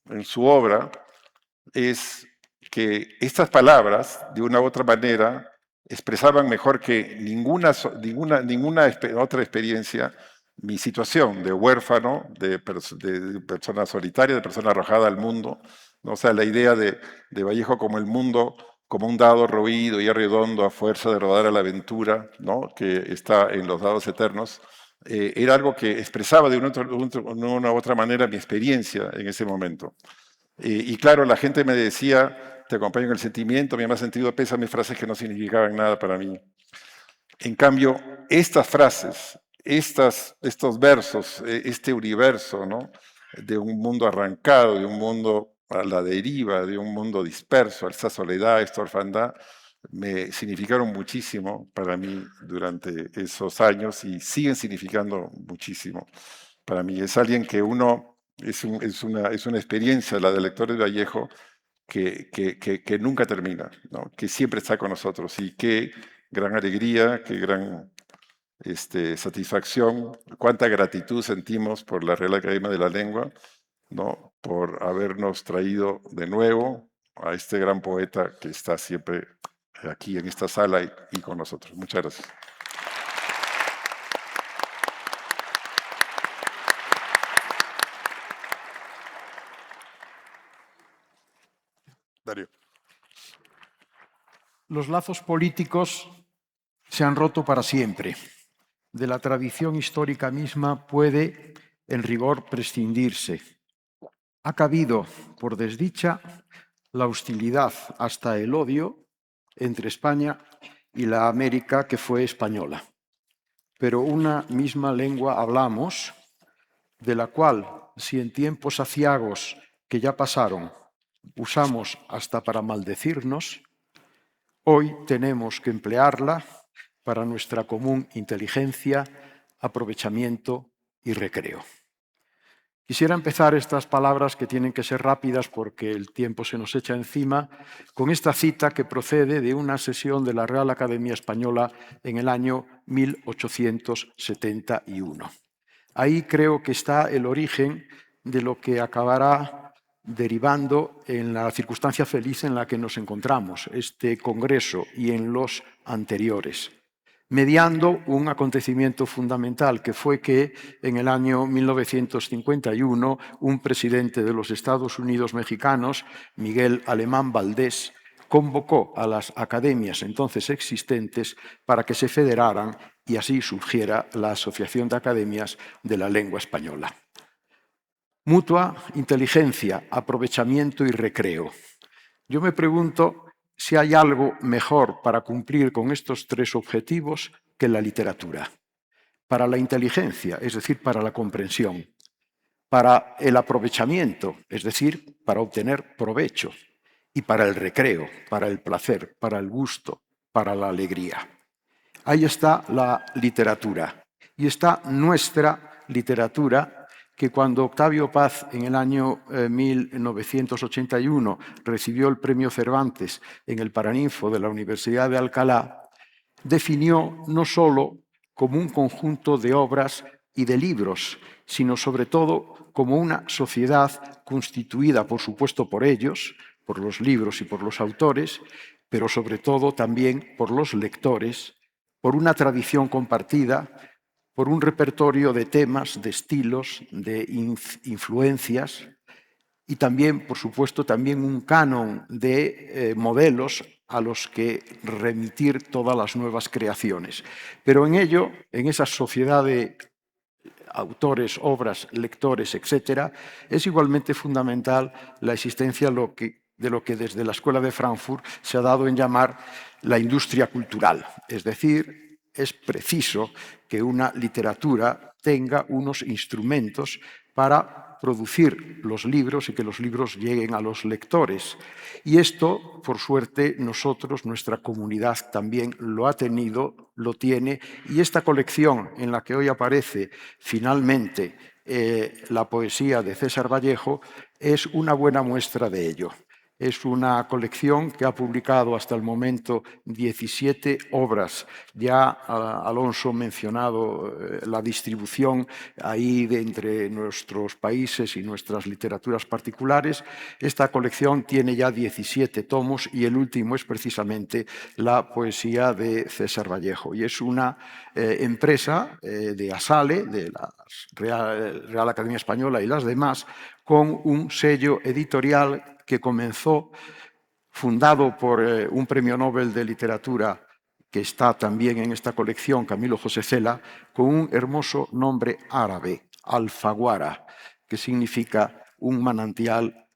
en su obra es que estas palabras, de una u otra manera, expresaban mejor que ninguna otra experiencia mi situación de huérfano, de persona solitaria, de persona arrojada al mundo, ¿no? O sea, la idea de Vallejo como el mundo, como un dado roído y redondo a fuerza de rodar a la aventura, ¿no?, que está en los dados eternos, era algo que expresaba de una u otra manera mi experiencia en ese momento. Y claro, la gente me decía, te acompaño en el sentimiento, mi más sentido pésame, frases que no significaban nada para mí. En cambio, estas frases, estos versos, este universo, ¿no?, de un mundo arrancado, de un mundo a la deriva, de un mundo disperso, esta soledad, esta orfandad, me significaron muchísimo para mí durante esos años y siguen significando muchísimo para mí. Es alguien que es una experiencia, la del lector de Vallejo, que nunca termina, ¿no?, que siempre está con nosotros. Y qué gran alegría, qué gran satisfacción, cuánta gratitud sentimos por la Real Academia de la Lengua, ¿no?, por habernos traído de nuevo a este gran poeta que está siempre aquí en esta sala y con nosotros. Muchas gracias. Darío. Los lazos políticos se han roto para siempre. De la tradición histórica misma puede, en rigor, prescindirse. Ha cabido, por desdicha, la hostilidad, hasta el odio, entre España y la América que fue española. Pero una misma lengua hablamos, de la cual, si en tiempos aciagos que ya pasaron usamos hasta para maldecirnos, hoy tenemos que emplearla para nuestra común inteligencia, aprovechamiento y recreo. Quisiera empezar estas palabras, que tienen que ser rápidas porque el tiempo se nos echa encima, con esta cita que procede de una sesión de la Real Academia Española en el año 1871. Ahí creo que está el origen de lo que acabará derivando en la circunstancia feliz en la que nos encontramos, este congreso y en los anteriores, mediando un acontecimiento fundamental, que fue que en el año 1951 un presidente de los Estados Unidos mexicanos, Miguel Alemán Valdés, convocó a las academias entonces existentes para que se federaran y así surgiera la Asociación de Academias de la Lengua Española. Mutua inteligencia, aprovechamiento y recreo. Yo me pregunto si hay algo mejor para cumplir con estos tres objetivos que la literatura. Para la inteligencia, es decir, para la comprensión. Para el aprovechamiento, es decir, para obtener provecho. Y para el recreo, para el placer, para el gusto, para la alegría. Ahí está la literatura. Y está nuestra literatura, que cuando Octavio Paz en el año 1981 recibió el premio Cervantes en el Paraninfo de la Universidad de Alcalá, definió no solo como un conjunto de obras y de libros, sino sobre todo como una sociedad constituida, por supuesto, por ellos, por los libros y por los autores, pero sobre todo también por los lectores, por una tradición compartida, por un repertorio de temas, de estilos, de influencias y también, por supuesto, también un canon de modelos a los que remitir todas las nuevas creaciones. Pero en ello, en esa sociedad de autores, obras, lectores, etcétera, es igualmente fundamental la existencia de lo que desde la Escuela de Frankfurt se ha dado en llamar la industria cultural. Es decir, es preciso que una literatura tenga unos instrumentos para producir los libros y que los libros lleguen a los lectores. Y esto, por suerte, nosotros, nuestra comunidad también lo ha tenido, lo tiene, y esta colección en la que hoy aparece finalmente la poesía de César Vallejo es una buena muestra de ello. Es una colección que ha publicado hasta el momento 17 obras. Ya Alonso ha mencionado la distribución ahí de entre nuestros países y nuestras literaturas particulares. Esta colección tiene ya 17 tomos y el último es precisamente la poesía de César Vallejo. Y es una empresa de Asale, de la Real Academia Española y las demás, con un sello editorial que comenzó, fundado por un premio Nobel de Literatura que está también en esta colección, Camilo José Cela, con un hermoso nombre árabe, Alfaguara, que significa un manantial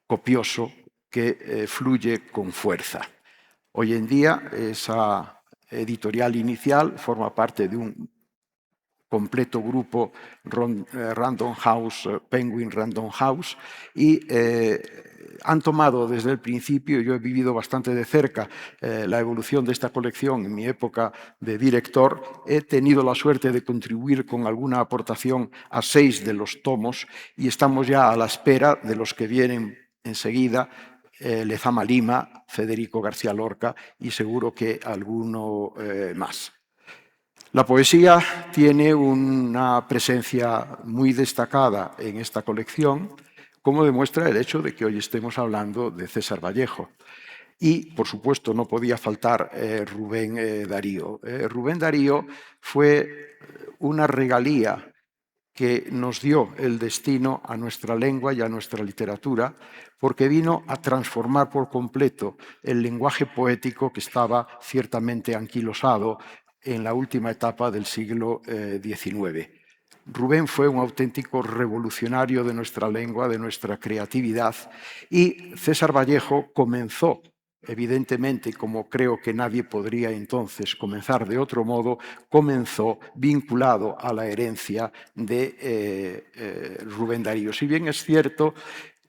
copioso que fluye con fuerza. Hoy en día, esa editorial inicial forma parte de un completo grupo Random House, Penguin Random House, y han tomado desde el principio, yo he vivido bastante de cerca la evolución de esta colección en mi época de director, he tenido la suerte de contribuir con alguna aportación a 6 de los tomos y estamos ya a la espera de los que vienen enseguida, Lezama Lima, Federico García Lorca y seguro que alguno más. La poesía tiene una presencia muy destacada en esta colección, como demuestra el hecho de que hoy estemos hablando de César Vallejo. Y, por supuesto, no podía faltar Rubén Darío. Rubén Darío fue una regalía que nos dio el destino a nuestra lengua y a nuestra literatura, porque vino a transformar por completo el lenguaje poético que estaba ciertamente anquilosado en la última etapa del siglo XIX. Rubén fue un auténtico revolucionario de nuestra lengua, de nuestra creatividad, y César Vallejo comenzó, evidentemente, como creo que nadie podría entonces comenzar de otro modo, comenzó vinculado a la herencia de Rubén Darío. Si bien es cierto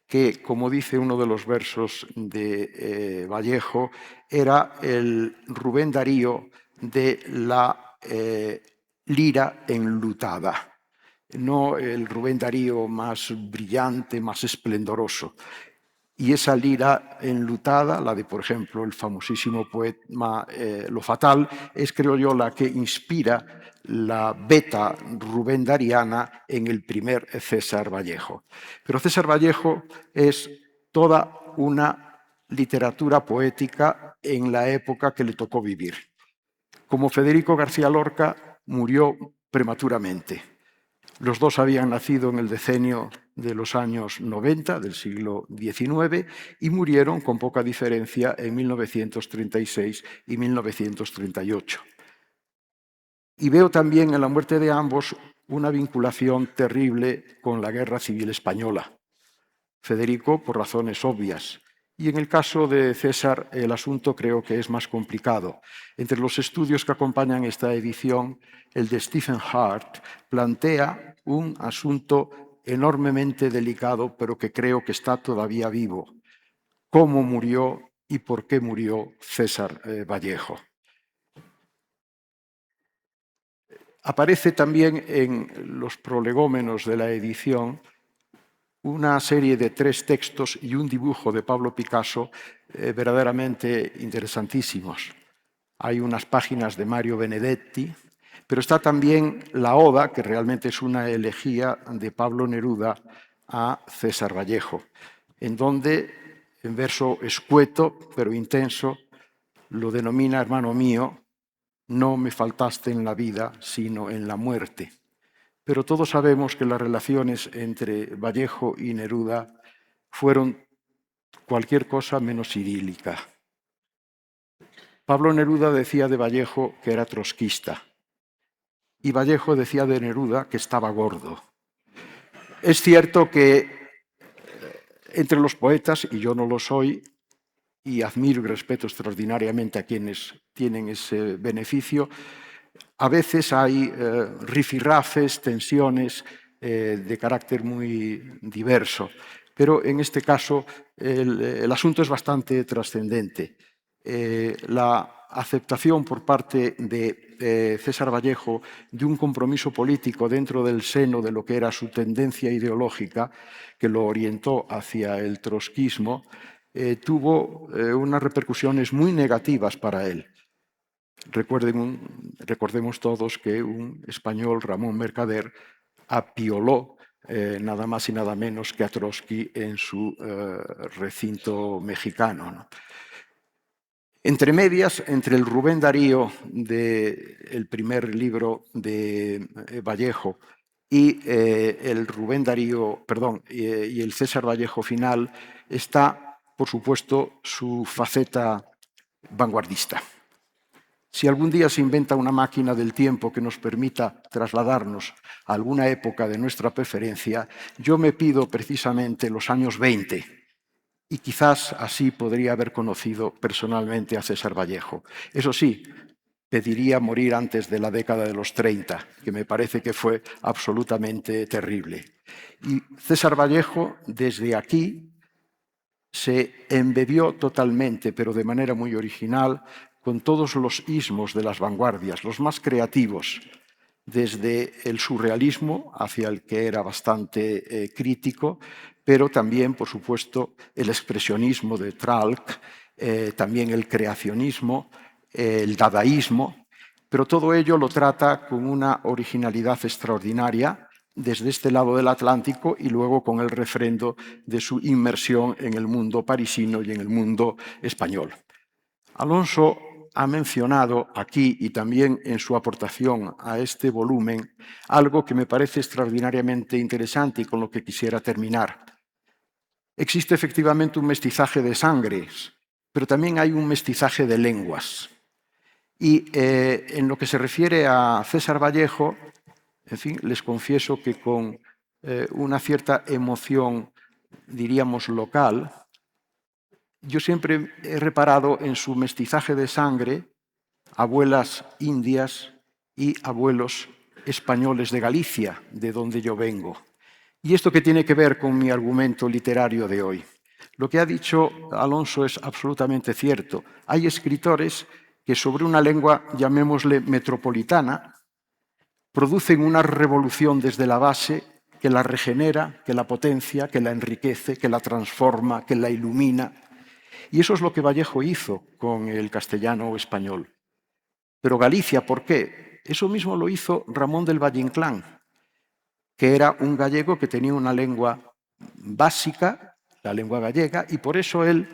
que, como dice uno de los versos de Vallejo, era el Rubén Darío de la lira enlutada, no el Rubén Darío más brillante, más esplendoroso. Y esa lira enlutada, la de, por ejemplo, el famosísimo poema Lo Fatal, es, creo yo, la que inspira la beta rubendariana en el primer César Vallejo. Pero César Vallejo es toda una literatura poética en la época que le tocó vivir. Como Federico García Lorca, murió prematuramente. Los dos habían nacido en el decenio de los años 90 del siglo XIX y murieron con poca diferencia en 1936 y 1938. Y veo también en la muerte de ambos una vinculación terrible con la Guerra Civil Española. Federico, por razones obvias. Y en el caso de César, el asunto creo que es más complicado. Entre los estudios que acompañan esta edición, el de Stephen Hart plantea un asunto enormemente delicado, pero que creo que está todavía vivo. ¿Cómo murió y por qué murió César Vallejo? Aparece también en los prolegómenos de la edición una serie de 3 textos y un dibujo de Pablo Picasso verdaderamente interesantísimos. Hay unas páginas de Mario Benedetti, pero está también la Oda, que realmente es una elegía de Pablo Neruda a César Vallejo, en donde en verso escueto pero intenso, lo denomina hermano mío, no me faltaste en la vida, sino en la muerte. Pero todos sabemos que las relaciones entre Vallejo y Neruda fueron cualquier cosa menos idílica. Pablo Neruda decía de Vallejo que era trotskista y Vallejo decía de Neruda que estaba gordo. Es cierto que entre los poetas, y yo no lo soy, y admiro y respeto extraordinariamente a quienes tienen ese beneficio, a veces hay rifirrafes, tensiones de carácter muy diverso, pero en este caso el asunto es bastante trascendente. La aceptación por parte de César Vallejo de un compromiso político dentro del seno de lo que era su tendencia ideológica, que lo orientó hacia el trotskismo, tuvo unas repercusiones muy negativas para él. Recordemos todos que un español, Ramón Mercader, apioló nada más y nada menos que a Trotsky en su recinto mexicano, ¿no? Entre medias, entre el Rubén Darío del primer libro de Vallejo y el Rubén Darío, perdón, y el César Vallejo final, está, por supuesto, su faceta vanguardista. Si algún día se inventa una máquina del tiempo que nos permita trasladarnos a alguna época de nuestra preferencia, yo me pido precisamente los años 20, y quizás así podría haber conocido personalmente a César Vallejo. Eso sí, pediría morir antes de la década de los 30, que me parece que fue absolutamente terrible. Y César Vallejo, desde aquí, se embebió totalmente, pero de manera muy original, con todos los ismos de las vanguardias, los más creativos, desde el surrealismo, hacia el que era bastante crítico, pero también, por supuesto, el expresionismo de Tralc, también el creacionismo, el dadaísmo, pero todo ello lo trata con una originalidad extraordinaria desde este lado del Atlántico y luego con el refrendo de su inmersión en el mundo parisino y en el mundo español. Alonso ha mencionado aquí y también en su aportación a este volumen algo que me parece extraordinariamente interesante y con lo que quisiera terminar. Existe efectivamente un mestizaje de sangres, pero también hay un mestizaje de lenguas. Y en lo que se refiere a César Vallejo, en fin, les confieso que con una cierta emoción, diríamos, local, yo siempre he reparado en su mestizaje de sangre abuelas indias y abuelos españoles de Galicia, de donde yo vengo. ¿Y esto qué tiene que ver con mi argumento literario de hoy? Lo que ha dicho Alonso es absolutamente cierto. Hay escritores que sobre una lengua, llamémosle metropolitana, producen una revolución desde la base que la regenera, que la potencia, que la enriquece, que la transforma, que la ilumina. Y eso es lo que Vallejo hizo con el castellano español. Pero Galicia, ¿por qué? Eso mismo lo hizo Ramón del Valle-Inclán, que era un gallego que tenía una lengua básica, la lengua gallega, y por eso él,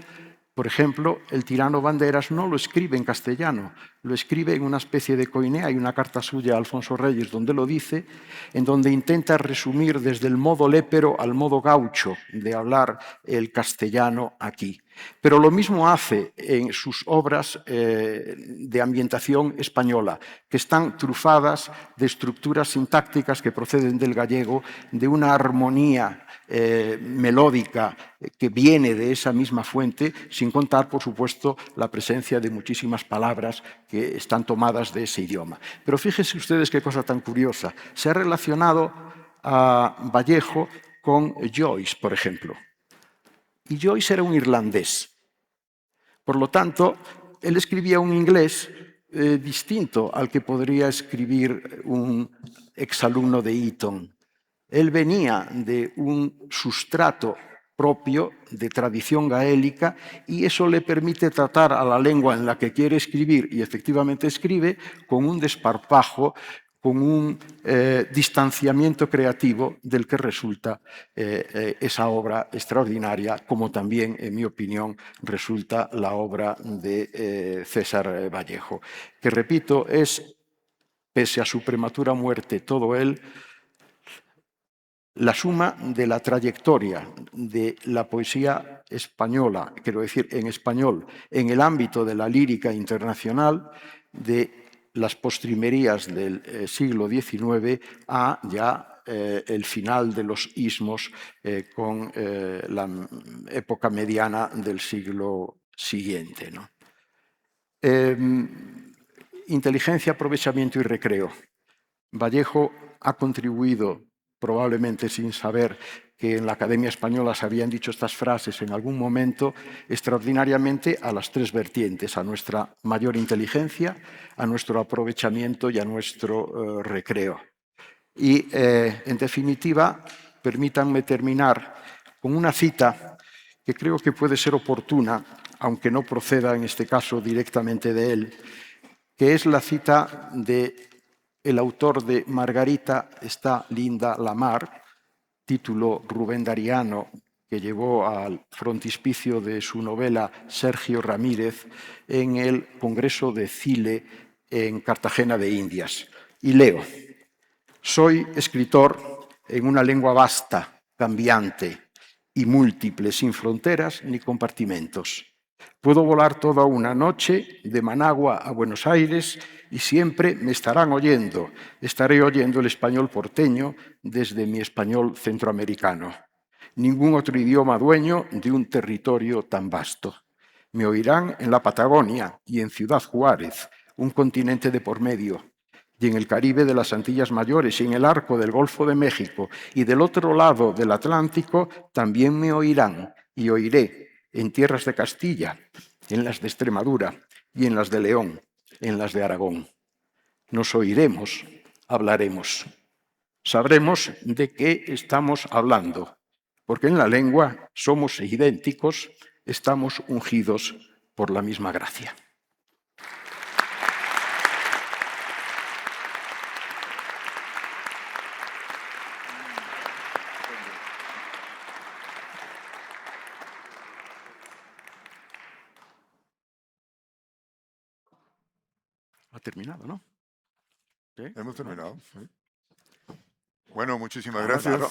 por ejemplo, el tirano Banderas no lo escribe en castellano, lo escribe en una especie de coinea. Hay una carta suya a Alfonso Reyes donde lo dice, en donde intenta resumir desde el modo lépero al modo gaucho de hablar el castellano aquí. Pero lo mismo hace en sus obras de ambientación española, que están trufadas de estructuras sintácticas que proceden del gallego, de una armonía melódica que viene de esa misma fuente, sin contar, por supuesto, la presencia de muchísimas palabras que están tomadas de ese idioma. Pero fíjense ustedes qué cosa tan curiosa. Se ha relacionado a Vallejo con Joyce, por ejemplo. Y Joyce era un irlandés. Por lo tanto, él escribía un inglés distinto al que podría escribir un exalumno de Eton. Él venía de un sustrato propio de tradición gaélica y eso le permite tratar a la lengua en la que quiere escribir, y efectivamente escribe, con un desparpajo, con un distanciamiento creativo del que resulta esa obra extraordinaria, como también, en mi opinión, resulta la obra de César Vallejo, que, repito, es, pese a su prematura muerte, todo él, la suma de la trayectoria de la poesía española, quiero decir, en español, en el ámbito de la lírica internacional, de las postrimerías del siglo XIX a ya el final de los ismos con la época mediana del siglo siguiente, ¿no? Inteligencia, aprovechamiento y recreo. Vallejo ha contribuido, probablemente sin saber que en la Academia Española se habían dicho estas frases en algún momento, extraordinariamente a las tres vertientes, a nuestra mayor inteligencia, a nuestro aprovechamiento y a nuestro recreo. Y, en definitiva, permítanme terminar con una cita que creo que puede ser oportuna, aunque no proceda en este caso directamente de él, que es la cita del autor de Margarita está linda la mar, título rubendariano que llevó al frontispicio de su novela Sergio Ramírez en el Congreso de Cile en Cartagena de Indias. Y leo: soy escritor en una lengua vasta, cambiante y múltiple, sin fronteras ni compartimentos. Puedo volar toda una noche de Managua a Buenos Aires y siempre me estarán oyendo. Estaré oyendo el español porteño desde mi español centroamericano. Ningún otro idioma dueño de un territorio tan vasto. Me oirán en la Patagonia y en Ciudad Juárez, un continente de por medio, y en el Caribe de las Antillas Mayores y en el arco del Golfo de México y del otro lado del Atlántico también me oirán y oiré en tierras de Castilla, en las de Extremadura y en las de León, en las de Aragón. Nos oiremos, hablaremos. Sabremos de qué estamos hablando, porque en la lengua somos idénticos, estamos ungidos por la misma gracia. Ha terminado, ¿no? ¿Sí? Hemos terminado. ¿Sí? Bueno, muchísimas gracias.